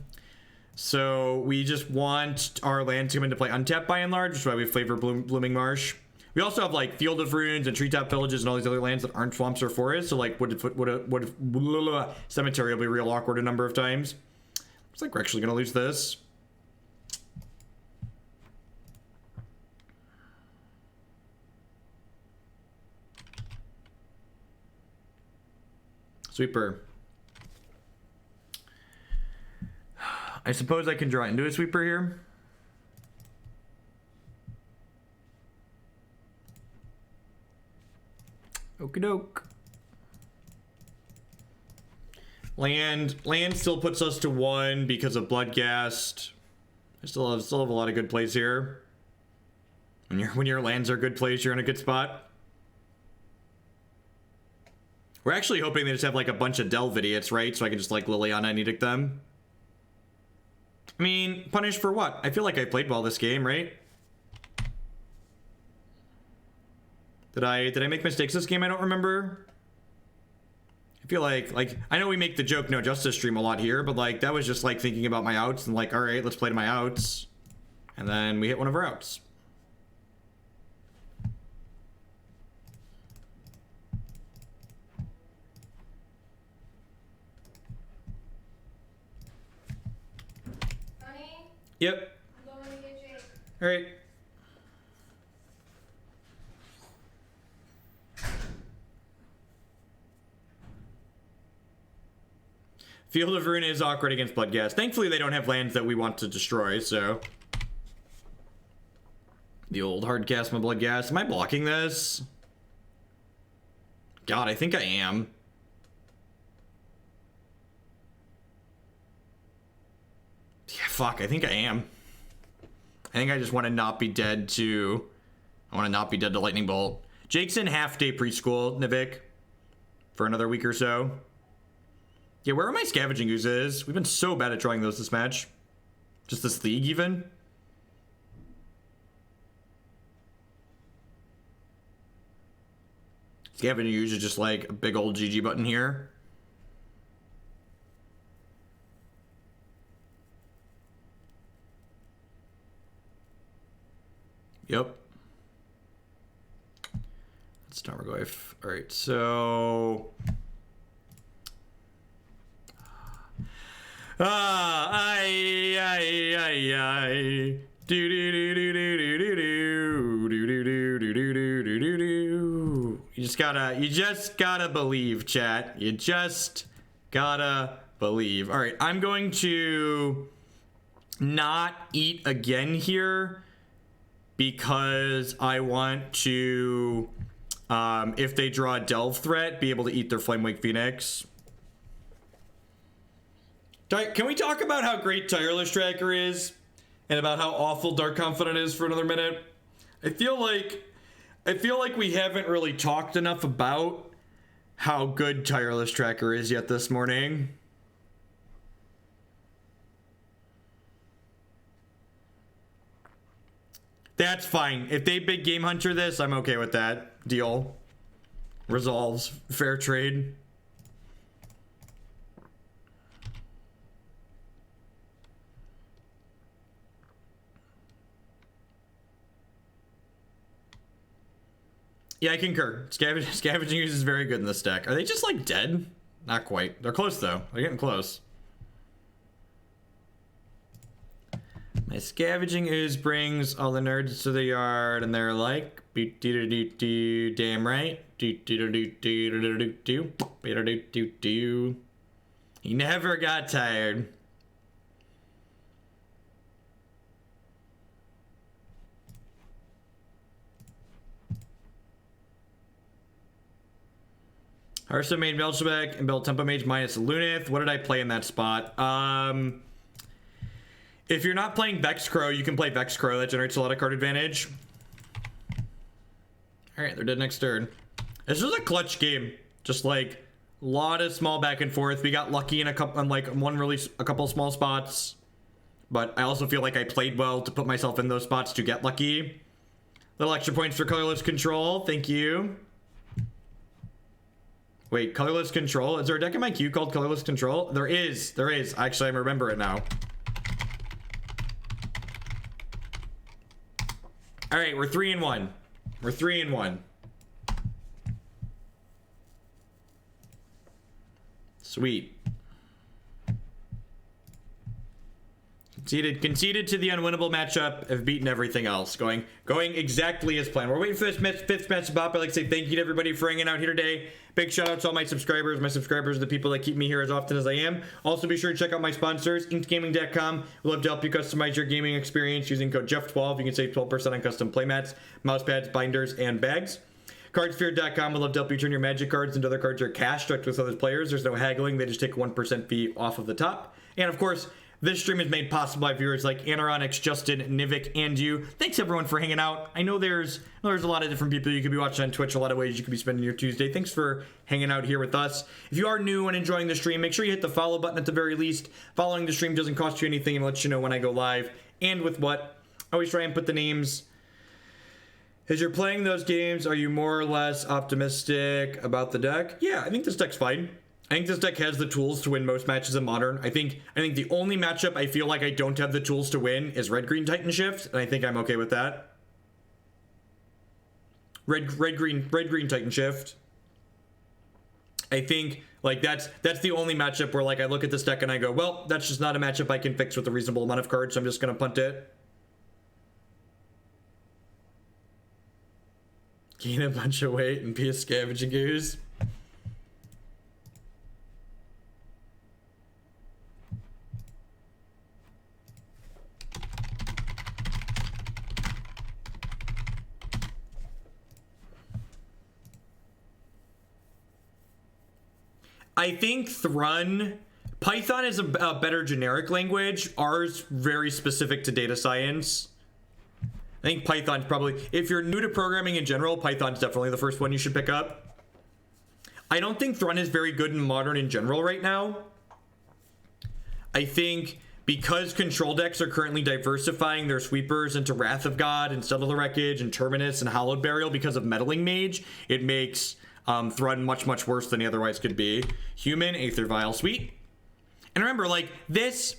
So we just want our land to come into play untapped by and large, which is why we favor Blooming Marsh. We also have like Field of Runes and Treetop Villages and all these other lands that aren't swamps or forests. So like would cemetery will be real awkward a number of times. Looks like we're actually gonna lose this. Sweeper. I suppose I can draw into a sweeper here. Okie doke. Land still puts us to 1 because of Bloodghast. I still have a lot of good plays here. When your lands are good plays, you're in a good spot. We're actually hoping they just have like a bunch of Delve idiots, right? So I can just like Liliana and edict them. I mean, punish for what? I feel like I played well this game, right? Did I make mistakes this game? I don't remember. I feel like I know we make the joke no justice stream a lot here, but like that was just like thinking about my outs and like, all right, let's play to my outs. And then we hit one of our outs. Honey? Yep. I'm going to get Jake. All right. Field of Ruin is awkward against Bloodghast. Thankfully, they don't have lands that we want to destroy, so. The old hard cast my Bloodghast. Am I blocking this? God, I think I am. Yeah, fuck, I think I am. I think I just want to not be dead to... I want to not be dead to Lightning Bolt. Jake's in half-day preschool, Nivik. For another week or so. Yeah, where are my Scavenging Oozes? We've been so bad at drawing those this match. Just this league, even. Scavenging Ooze is just like a big old GG button here. Yep. That's Tarmogoyf. Alright, so... You just gotta believe, chat. You just gotta believe. All right, I'm going to not eat again here because I want to, if they draw a Delve threat, be able to eat their Flamewake Phoenix. Can we talk about how great Tireless Tracker is? And about how awful Dark Confidant is for another minute? I feel like we haven't really talked enough about how good Tireless Tracker is yet this morning. That's fine. If they big game hunter this, I'm okay with that. Deal. Resolves. Fair trade. Yeah, I concur. Scavenging Ooze is very good in this deck. Are they just, like, dead? Not quite. They're close, though. They're getting close. My Scavenging Ooze brings all the nerds to the yard, and they're like, "Doo-doo-doo-doo, damn right. Doo-doo-doo-doo-doo-doo-doo. Doo-doo-doo-doo." He never got tired. Hearthstone made Melchizedek and built Tempo Mage minus Lunith. What did I play in that spot? If you're not playing Vexcrow, you can play Vexcrow. That generates a lot of card advantage. Alright, they're dead next turn. This was a clutch game. Just like a lot of small back and forth. We got lucky in a couple, a couple small spots. But I also feel like I played well to put myself in those spots to get lucky. Little extra points for colorless control. Thank you. Wait, Colorless Control? Is there a deck in my queue called Colorless Control? There is. There is. Actually, I remember it now. All right, we're 3-1. We're 3-1. Sweet. Conceded to the unwinnable matchup. Have beaten everything else. Going exactly as planned. We're waiting for this fifth match to pop. I'd like to say thank you to everybody for hanging out here today. Big shout out to all my subscribers. My subscribers are the people that keep me here as often as I am. Also, be sure to check out my sponsors, inkedgaming.com. We'd love to help you customize your gaming experience using code Jeff12. You can save 12% on custom playmats, mousepads, binders, and bags. Cardsphere.com would love to help you turn your magic cards into other cards or cash direct with other players. There's no haggling. They just take a 1% fee off of the top. And of course, this stream is made possible by viewers like Anaronix, Justin, Nivik, and you. Thanks everyone for hanging out. I know there's a lot of different people you could be watching on Twitch, a lot of ways you could be spending your Tuesday. Thanks for hanging out here with us. If you are new and enjoying the stream, make sure you hit the follow button at the very least. Following the stream doesn't cost you anything and lets you know when I go live and with what. I always try and put the names. As you're playing those games, are you more or less optimistic about the deck? Yeah, I think this deck's fine. I think this deck has the tools to win most matches in Modern. I think the only matchup I feel like I don't have the tools to win is Red-Green Titan Shift, and I think I'm okay with that. Red-Green Titan Shift. I think like that's the only matchup where like I look at this deck and I go, well, that's just not a matchup I can fix with a reasonable amount of cards, so I'm just gonna punt it. Gain a bunch of weight and be a Scavenging Ooze. I think Python is a better generic language. R's very specific to data science. I think Python's probably, if you're new to programming in general, Python's definitely the first one you should pick up. I don't think Thrun is very good in Modern in general right now. I think because control decks are currently diversifying their sweepers into Wrath of God and Settle the Wreckage and Terminus and Hallowed Burial because of Meddling Mage, it makes Thrun much worse than he otherwise could be. Human, Aether Vial, sweet. And remember, like, this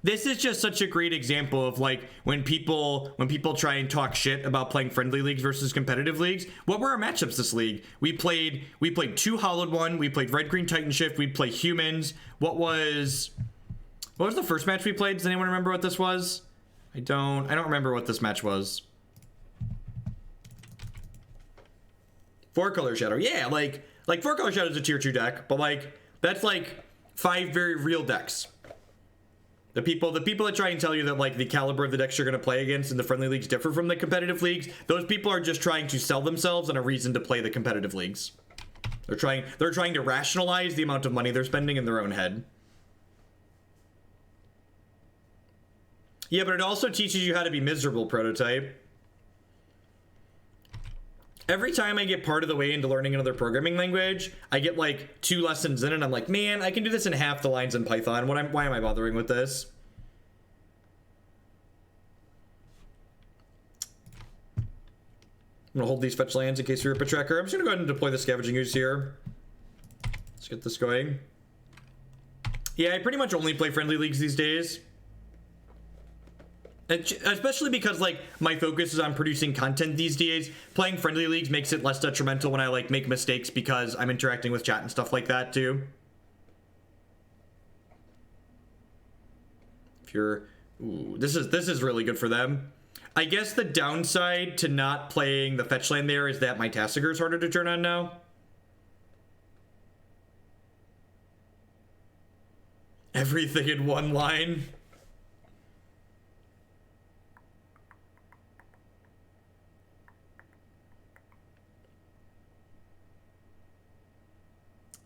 is just such a great example of like when people try and talk shit about playing friendly leagues versus competitive leagues. What were our matchups this league? We played 2 Hollowed 1, we played Red-Green Titan Shift, we played Humans. What was the first match we played? Does anyone remember what this was? I don't remember what this match was. 4-Color Shadow. Yeah, like 4-Color Shadow is a tier 2 deck, but like that's like 5 very real decks. The people that try and tell you that like the caliber of the decks you're going to play against in the friendly leagues differ from the competitive leagues, those people are just trying to sell themselves and a reason to play the competitive leagues. They're trying to rationalize the amount of money they're spending in their own head. Yeah, but it also teaches you how to be miserable, Prototype. Every time I get part of the way into learning another programming language, I get like 2 lessons in and I'm like, man, I can do this in half the lines in Python. Why am I bothering with this? I'm gonna hold these fetch lands in case we rip a tracker. I'm just gonna go ahead and deploy the Scavenging Ooze here. Let's get this going. Yeah, I pretty much only play friendly leagues these days. Especially because like my focus is on producing content these days. Playing friendly leagues makes it less detrimental when I like make mistakes because I'm interacting with chat and stuff like that too. If you're, ooh, this is really good for them. I guess the downside to not playing the fetch land there is that my Tasigur is harder to turn on now. Everything in one line.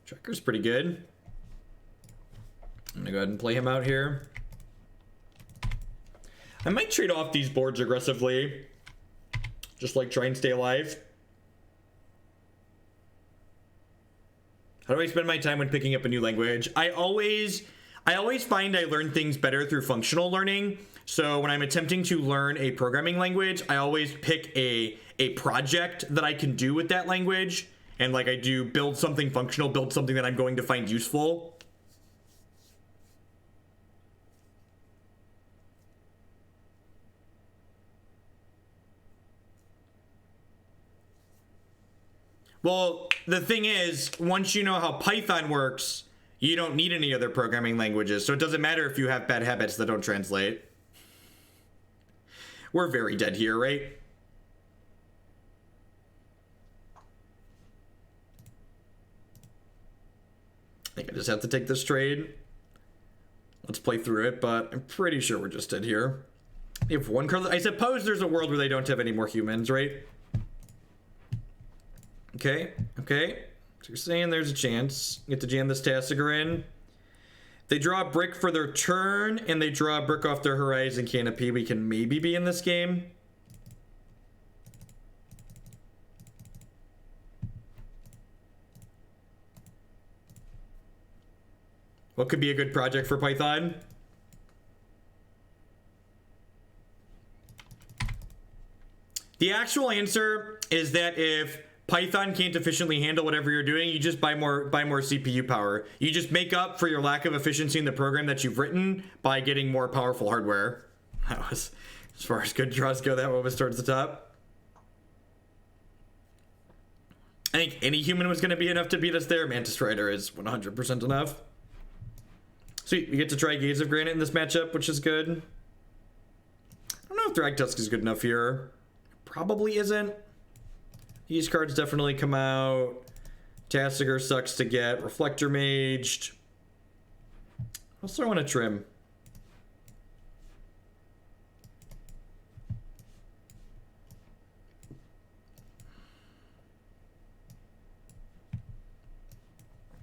Tracker's pretty good. I'm gonna go ahead and play him out here. I might trade off these boards aggressively. Just like try and stay alive. How do I spend my time when picking up a new language? I always find I learn things better through functional learning. So when I'm attempting to learn a programming language, I always pick a project that I can do with that language. And like I do build something functional, build something that I'm going to find useful. Well, the thing is, once you know how Python works, you don't need any other programming languages. So it doesn't matter if you have bad habits that don't translate. we're very dead here, right? I think I just have to take this trade. Let's play through it, but I'm pretty sure we're just dead here. If one card, I suppose there's a world where they don't have any more humans, right? Okay, okay. So you're saying there's a chance. You get to jam this Tasigur in. They draw a brick for their turn, and they draw a brick off their Horizon Canopy. We can maybe be in this game. What could be a good project for Python? The actual answer is that if Python can't efficiently handle whatever you're doing, you just buy more CPU power. You just make up for your lack of efficiency in the program that you've written by getting more powerful hardware. That was, as far as good draws go, that one was towards the top. I think any human was going to be enough to beat us there. Mantis Rider is 100% enough. Sweet, we get to try Gaze of Granite in this matchup, which is good. I don't know if Thragtusk is good enough here. Probably isn't. These cards definitely come out. Tasigur sucks to get. Reflector Maged. Also, I want to trim.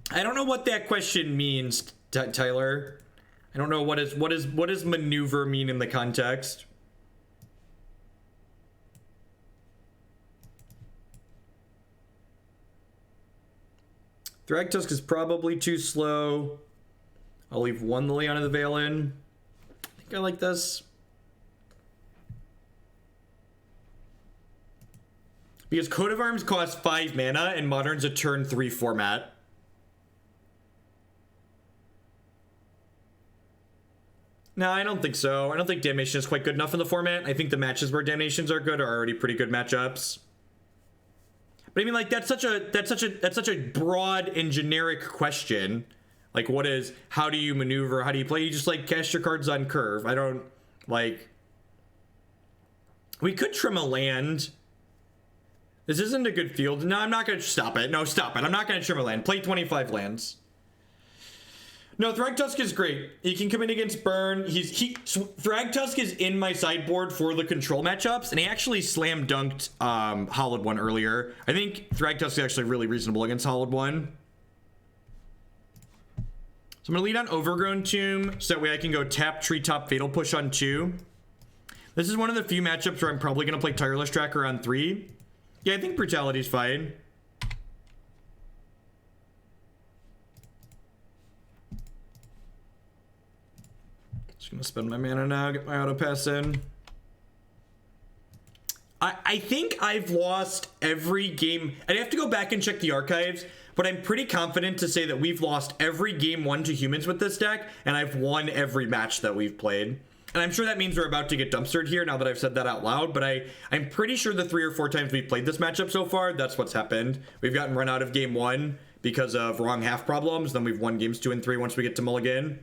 I don't know what that question means, Tyler. I don't know what does maneuver mean in the context. Thragtusk is probably too slow. I'll leave one Liliana the Veil in. I think I like this. Because Coat of Arms costs 5 mana and Modern's a turn 3 format. No, I don't think so. I don't think Damnation is quite good enough in the format. I think the matches where Damnations are good are already pretty good matchups. But I mean, like, that's such a broad and generic question. Like, how do you maneuver? How do you play? You just, like, cast your cards on curve. I don't, like... We could trim a land. This isn't a good field. No, I'm not going to... Stop it. No, stop it. I'm not going to trim a land. Play 25 lands. No, Thragtusk is great. He can come in against Burn. Thragtusk is in my sideboard for the control matchups, and he actually slam dunked Hollowed One earlier. I think Thragtusk is actually really reasonable against Hollowed One. So I'm gonna lead on Overgrown Tomb, so that way I can go tap Treetop Fatal Push on 2. This is one of the few matchups where I'm probably gonna play Tireless Tracker on 3. Yeah, I think Brutality's fine. Just gonna spend my mana now, get my auto pass in. I think I've lost every game. I'd have to go back and check the archives, but I'm pretty confident to say that we've lost every game 1 to humans with this deck, and I've won every match that we've played. And I'm sure that means we're about to get dumpstered here now that I've said that out loud, but I'm pretty sure the 3 or 4 times we've played this matchup so far, that's what's happened. We've gotten run out of game 1 because of wrong half problems, then we've won games 2 and 3 once we get to mulligan.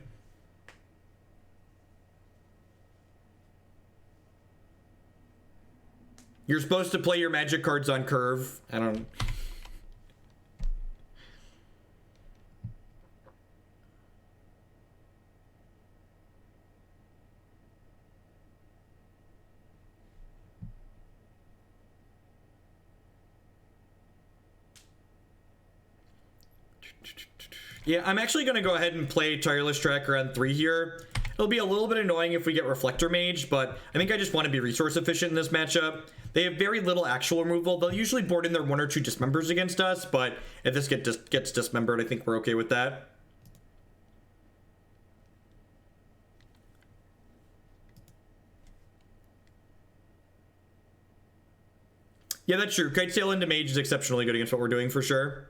You're supposed to play your magic cards on curve. I don't... Yeah, I'm actually going to go ahead and play Tireless Tracker on 3 here. It'll be a little bit annoying if we get Reflector Mage, but I think I just want to be resource efficient in this matchup. They have very little actual removal. They'll usually board in their 1 or 2 Dismembers against us, but if this gets dismembered, I think we're okay with that. Yeah, that's true. Kite Sail into Mage is exceptionally good against what we're doing for sure.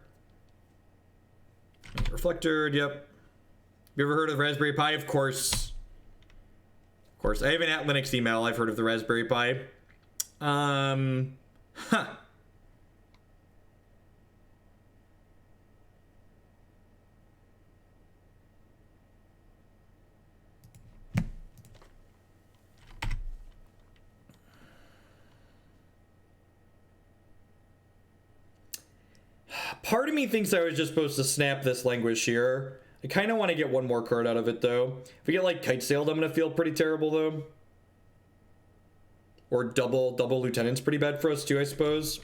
Reflector, yep. You ever heard of Raspberry Pi? Of course. Of course. I have an at Linux email. I've heard of the Raspberry Pi. Huh. Part of me thinks I was just supposed to snap this Languish here. I kind of want to get one more card out of it, though. If we get, like, Kite Sailed, I'm going to feel pretty terrible, though. Or double Lieutenant's pretty bad for us, too, I suppose.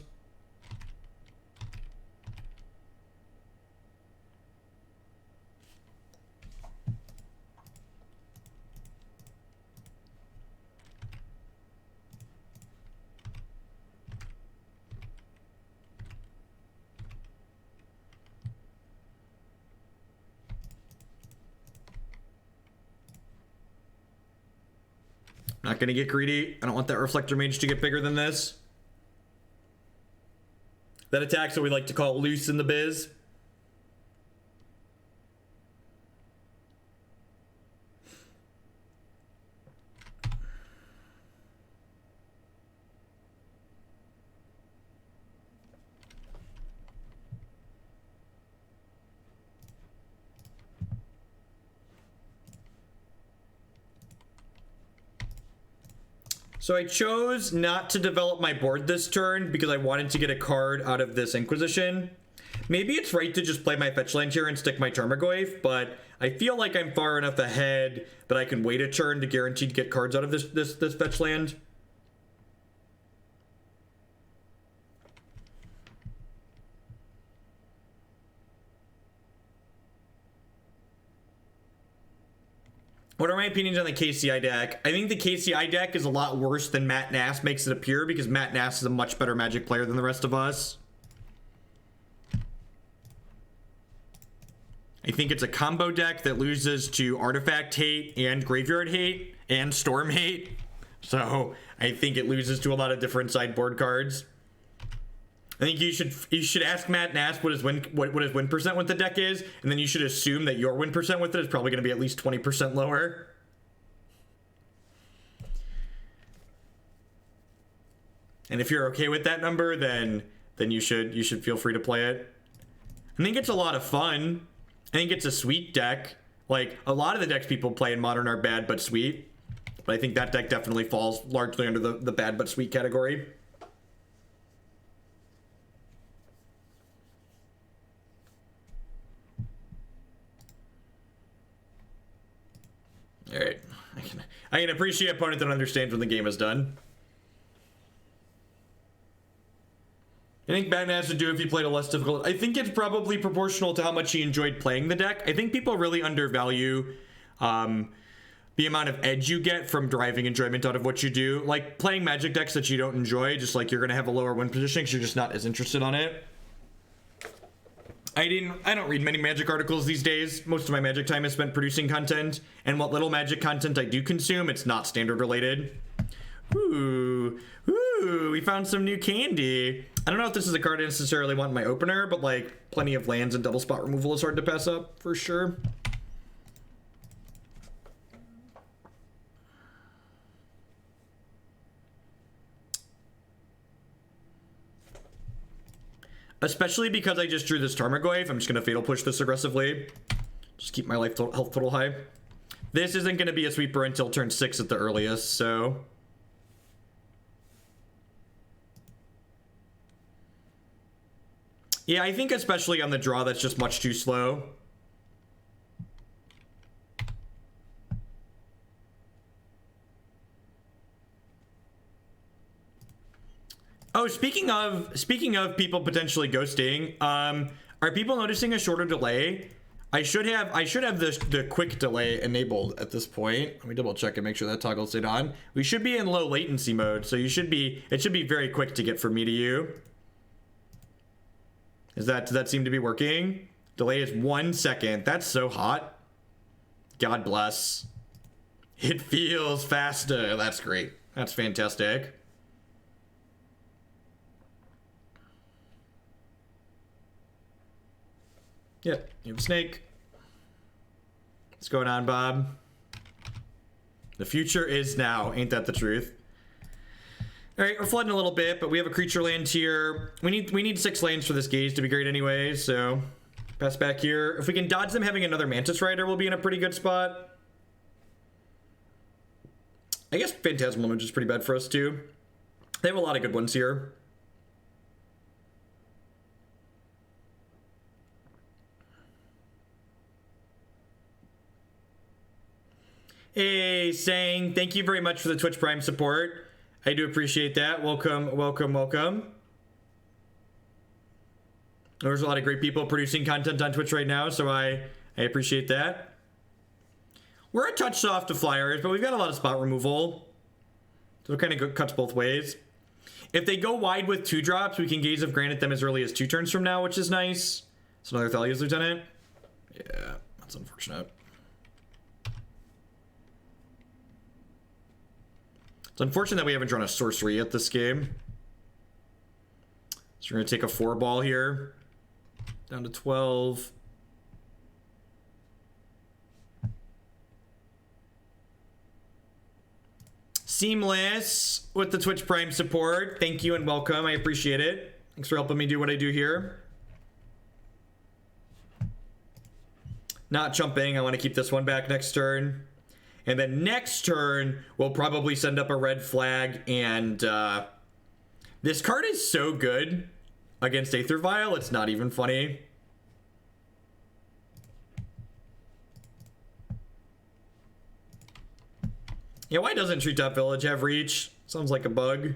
Not gonna get greedy. I don't want that Reflector Mage to get bigger than this. That attack's what we like to call loose in the biz. So I chose not to develop my board this turn because I wanted to get a card out of this Inquisition. Maybe it's right to just play my fetch land here and stick my Tarmogoyf, but I feel like I'm far enough ahead that I can wait a turn to guarantee to get cards out of this fetch land. What are my opinions on the KCI deck? I think the KCI deck is a lot worse than Matt Nass makes it appear because Matt Nass is a much better Magic player than the rest of us. I think it's a combo deck that loses to Artifact Hate and Graveyard Hate and Storm Hate. So I think it loses to a lot of different sideboard cards. I think you should ask Matt Nass what his win percent with the deck is, and then you should assume that your win percent with it is probably going to be at least 20% lower. And if you're okay with that number, then you should feel free to play it. I think it's a lot of fun. I think it's a sweet deck. Like, a lot of the decks people play in Modern are bad but sweet. But I think that deck definitely falls largely under the bad but sweet category. Alright. I can appreciate an opponent that understands when the game is done. I think Matt Nass would do if he played a less difficult. I think it's probably proportional to how much he enjoyed playing the deck. I think people really undervalue the amount of edge you get from deriving enjoyment out of what you do. Like, playing Magic decks that you don't enjoy, just like you're going to have a lower win position because you're just not as interested on it. I don't read many Magic articles these days. Most of my Magic time is spent producing content, and what little Magic content I do consume, it's not standard related. Ooh, we found some new candy. I don't know if this is a card I necessarily want in my opener, but like, plenty of lands and double spot removal is hard to pass up, for sure. Especially because I just drew this Tarmogoyf, I'm just going to Fatal Push this aggressively. Just keep my health total high. This isn't going to be a sweeper until turn 6 at the earliest, so... yeah, I think especially on the draw, that's just much too slow. Oh, speaking of people potentially ghosting, are people noticing a shorter delay? I should have the quick delay enabled at this point. Let me double check and make sure that toggle stayed on. We should be in low latency mode, so it should be very quick to get from me to you. Does that seem to be working? Delay is 1 second. That's so hot. God bless. It feels faster. That's great. That's fantastic. Yep, you have a snake. What's going on, Bob? The future is now. Ain't that the truth? All right, we're flooding a little bit, but we have a creature land here. We need 6 lands for this Gaze to be great anyway, so pass back here. If we can dodge them, having another Mantis Rider will be in a pretty good spot. I guess Phantasmal Image is pretty bad for us too. They have a lot of good ones here. Hey, Sang, thank you very much for the Twitch Prime support. I do appreciate that. Welcome, welcome, welcome. There's a lot of great people producing content on Twitch right now, so I appreciate that. We're a touch soft to flyers, but we've got a lot of spot removal. So it kind of cuts both ways. If they go wide with 2-drops, we can Gaze of Granite them as early as 2 turns from now, which is nice. It's another Thalia's Lieutenant. Yeah, that's unfortunate. It's unfortunate that we haven't drawn a sorcery yet this game. So we're going to take a 4-ball here. Down to 12. Seamless with the Twitch Prime support. Thank you and welcome. I appreciate it. Thanks for helping me do what I do here. Not jumping. I want to keep this one back next turn. And then next turn, we'll probably send up a red flag. And this card is so good against Aether Vial, it's not even funny. Yeah, why doesn't Treetop Village have reach? Sounds like a bug.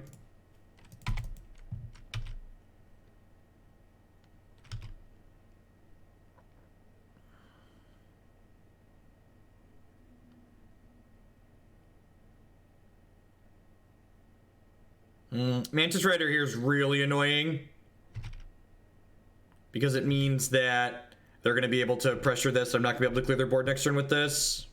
Mantis Rider here is really annoying because it means that they're going to be able to pressure this. I'm not going to be able to clear their board next turn with this.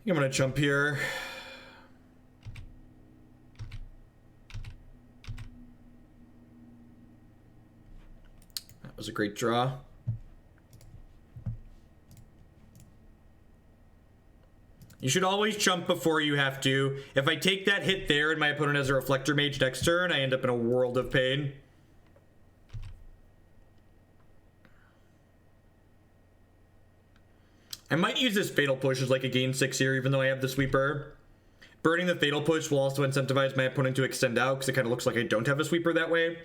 I'm gonna jump here. That was a great draw. You should always jump before you have to. If I take that hit there and my opponent has a Reflector Mage next turn, I end up in a world of pain. I might use this Fatal Push as like a gain 6 here, even though I have the Sweeper. Burning the Fatal Push will also incentivize my opponent to extend out, because it kind of looks like I don't have a Sweeper that way.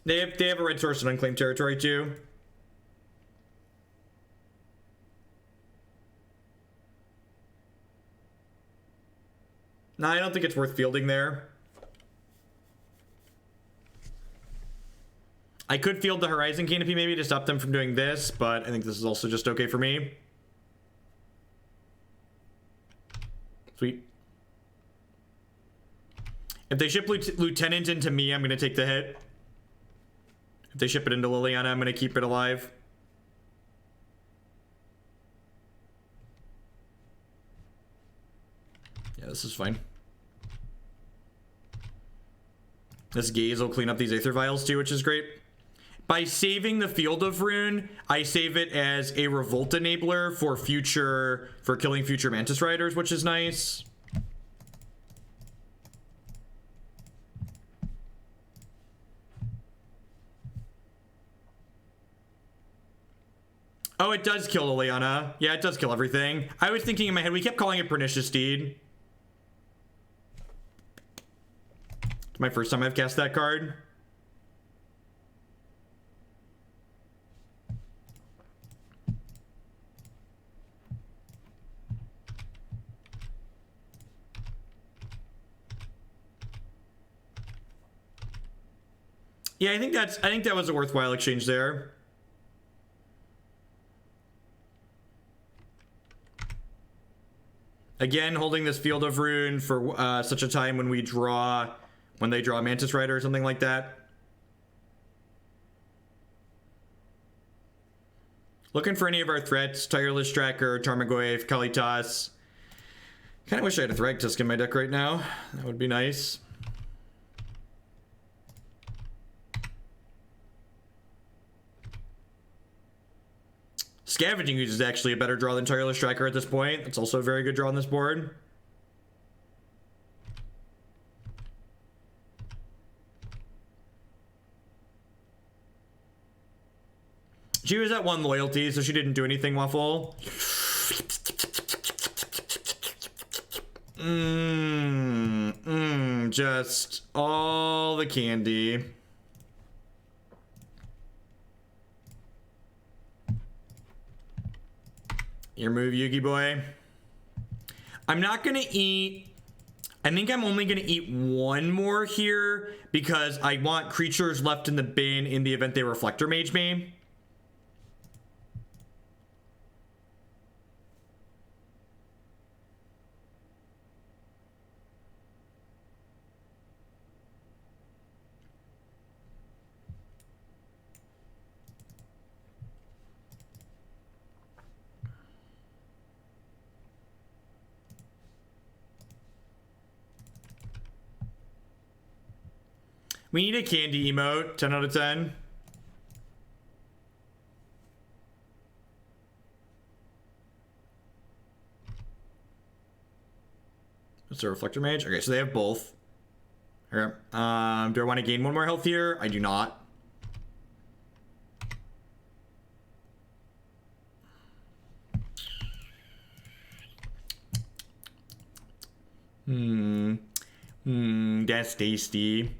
They have a red source in Unclaimed Territory too. No, I don't think it's worth fielding there. I could field the Horizon Canopy maybe to stop them from doing this, but I think this is also just okay for me. Sweet. If they ship Lieutenant into me, I'm going to take the hit. If they ship it into Liliana, I'm going to keep it alive. Yeah, this is fine. This Gaze will clean up these Aether Vials too, which is great. By saving the Field of Ruin, I save it as a Revolt enabler for killing future Mantis Riders, which is nice. Oh, it does kill Liliana. Yeah, it does kill everything. I was thinking in my head, we kept calling it Pernicious Steed. It's my first time I've cast that card. Yeah, I think that was a worthwhile exchange there. Again, holding this Field of Ruin for such a time when they draw a Mantis Rider or something like that. Looking for any of our threats: Tireless Tracker, Tarmogoyf, Kalitas. Kind of wish I had a Thragtusk in my deck right now. That would be nice. Scavenging Ooze is actually a better draw than Tireless Tracker at this point. It's also a very good draw on this board. She was at 1 loyalty, so she didn't do anything, Waffle. Just all the candy. Your move, Yugi boy. I'm not gonna eat. I think I'm only gonna eat 1 more here because I want creatures left in the bin in the event they Reflector Mage me. We need a candy emote, 10 out of 10. It's a Reflector Mage. Okay, so they have both. Okay. Do I want to gain 1 more health here? I do not. That's tasty.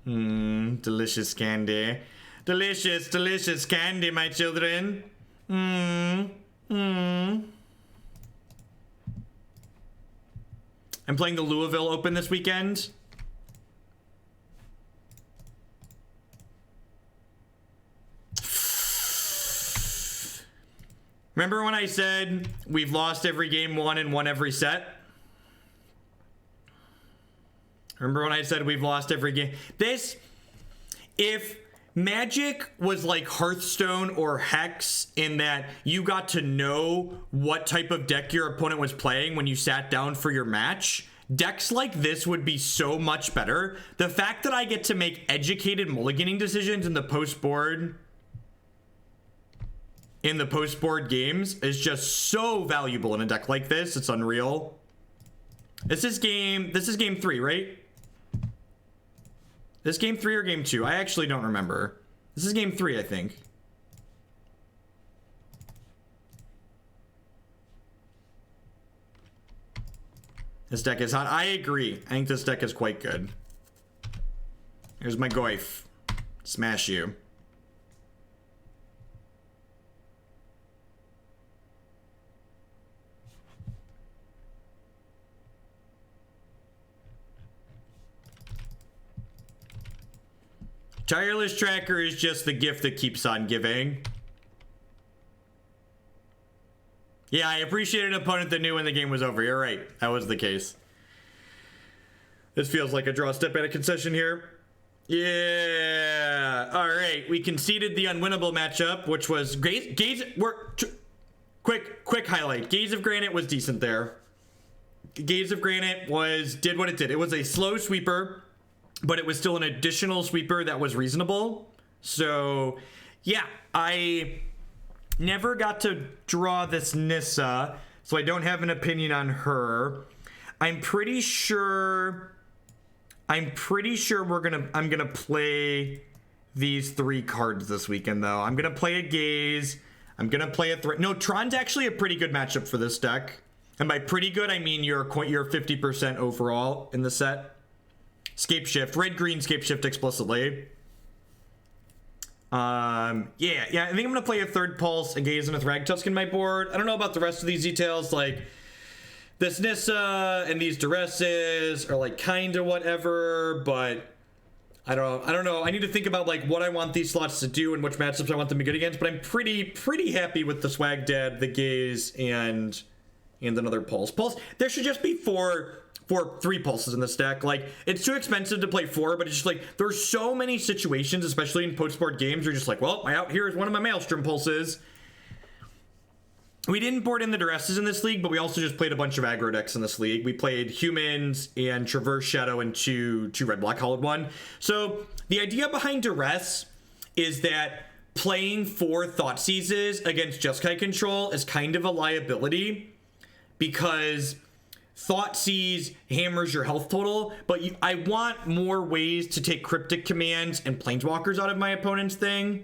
Delicious candy. Delicious, delicious candy, my children. I'm playing the Louisville Open this weekend. Remember when I said we've lost every game 1 and won every set? Remember when I said we've lost every game? If Magic was like Hearthstone or Hex in that you got to know what type of deck your opponent was playing when you sat down for your match, decks like this would be so much better. The fact that I get to make educated mulliganing decisions in the post-board games is just so valuable in a deck like this. It's unreal. This is game 3, right? This game 3 or game 2? I actually don't remember. This is game 3, I think. This deck is hot. I agree. I think this deck is quite good. Here's my Goyf. Smash you. Tireless Tracker is just the gift that keeps on giving. Yeah, I appreciate an opponent that knew when the game was over. You're right. That was the case. This feels like a draw step at a concession here. Yeah. All right. We conceded the unwinnable matchup, which was quick highlight. Gaze of Granite was decent there. Gaze of Granite did what it did. It was a slow sweeper, but it was still an additional sweeper that was reasonable. So, yeah, I never got to draw this Nissa, so I don't have an opinion on her. I'm pretty sure I'm gonna play these 3 cards this weekend, though. I'm gonna play a Gaze. I'm gonna play a No, Tron's actually a pretty good matchup for this deck. And by pretty good, I mean you're 50% overall in the set. Scape Shift, red-green Scape Shift explicitly. Yeah, I think I'm gonna play a 3rd Pulse, a Gaze, and a Thragtusk in my board. I don't know about the rest of these details, like this Nissa and these Duresses are like kinda whatever, but I don't know. I need to think about like what I want these slots to do and which matchups I want them to be good against, but I'm pretty happy with the Swag Dad, the Gaze, and another Pulse. There should just be 3 pulses in this deck. Like, it's too expensive to play 4, but it's just like there's so many situations, especially in post-board games, where you're just like, well, out here is one of my Maelstrom Pulses. We didn't board in the Duresses in this league, but we also just played a bunch of aggro decks in this league. We played Humans and Traverse Shadow and two red black hollowed one. So the idea behind Duress is that playing 4 Thoughtseizes against Jeskai control is kind of a liability, because Thoughtseize hammers your health total, but I want more ways to take cryptic commands and planeswalkers out of my opponent's thing.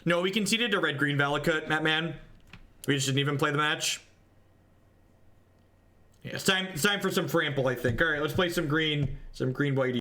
No, we conceded to red-green Valakut, Mattman. We just didn't even play the match. Yeah, it's time for some Frample, I think. All right, let's play some green white.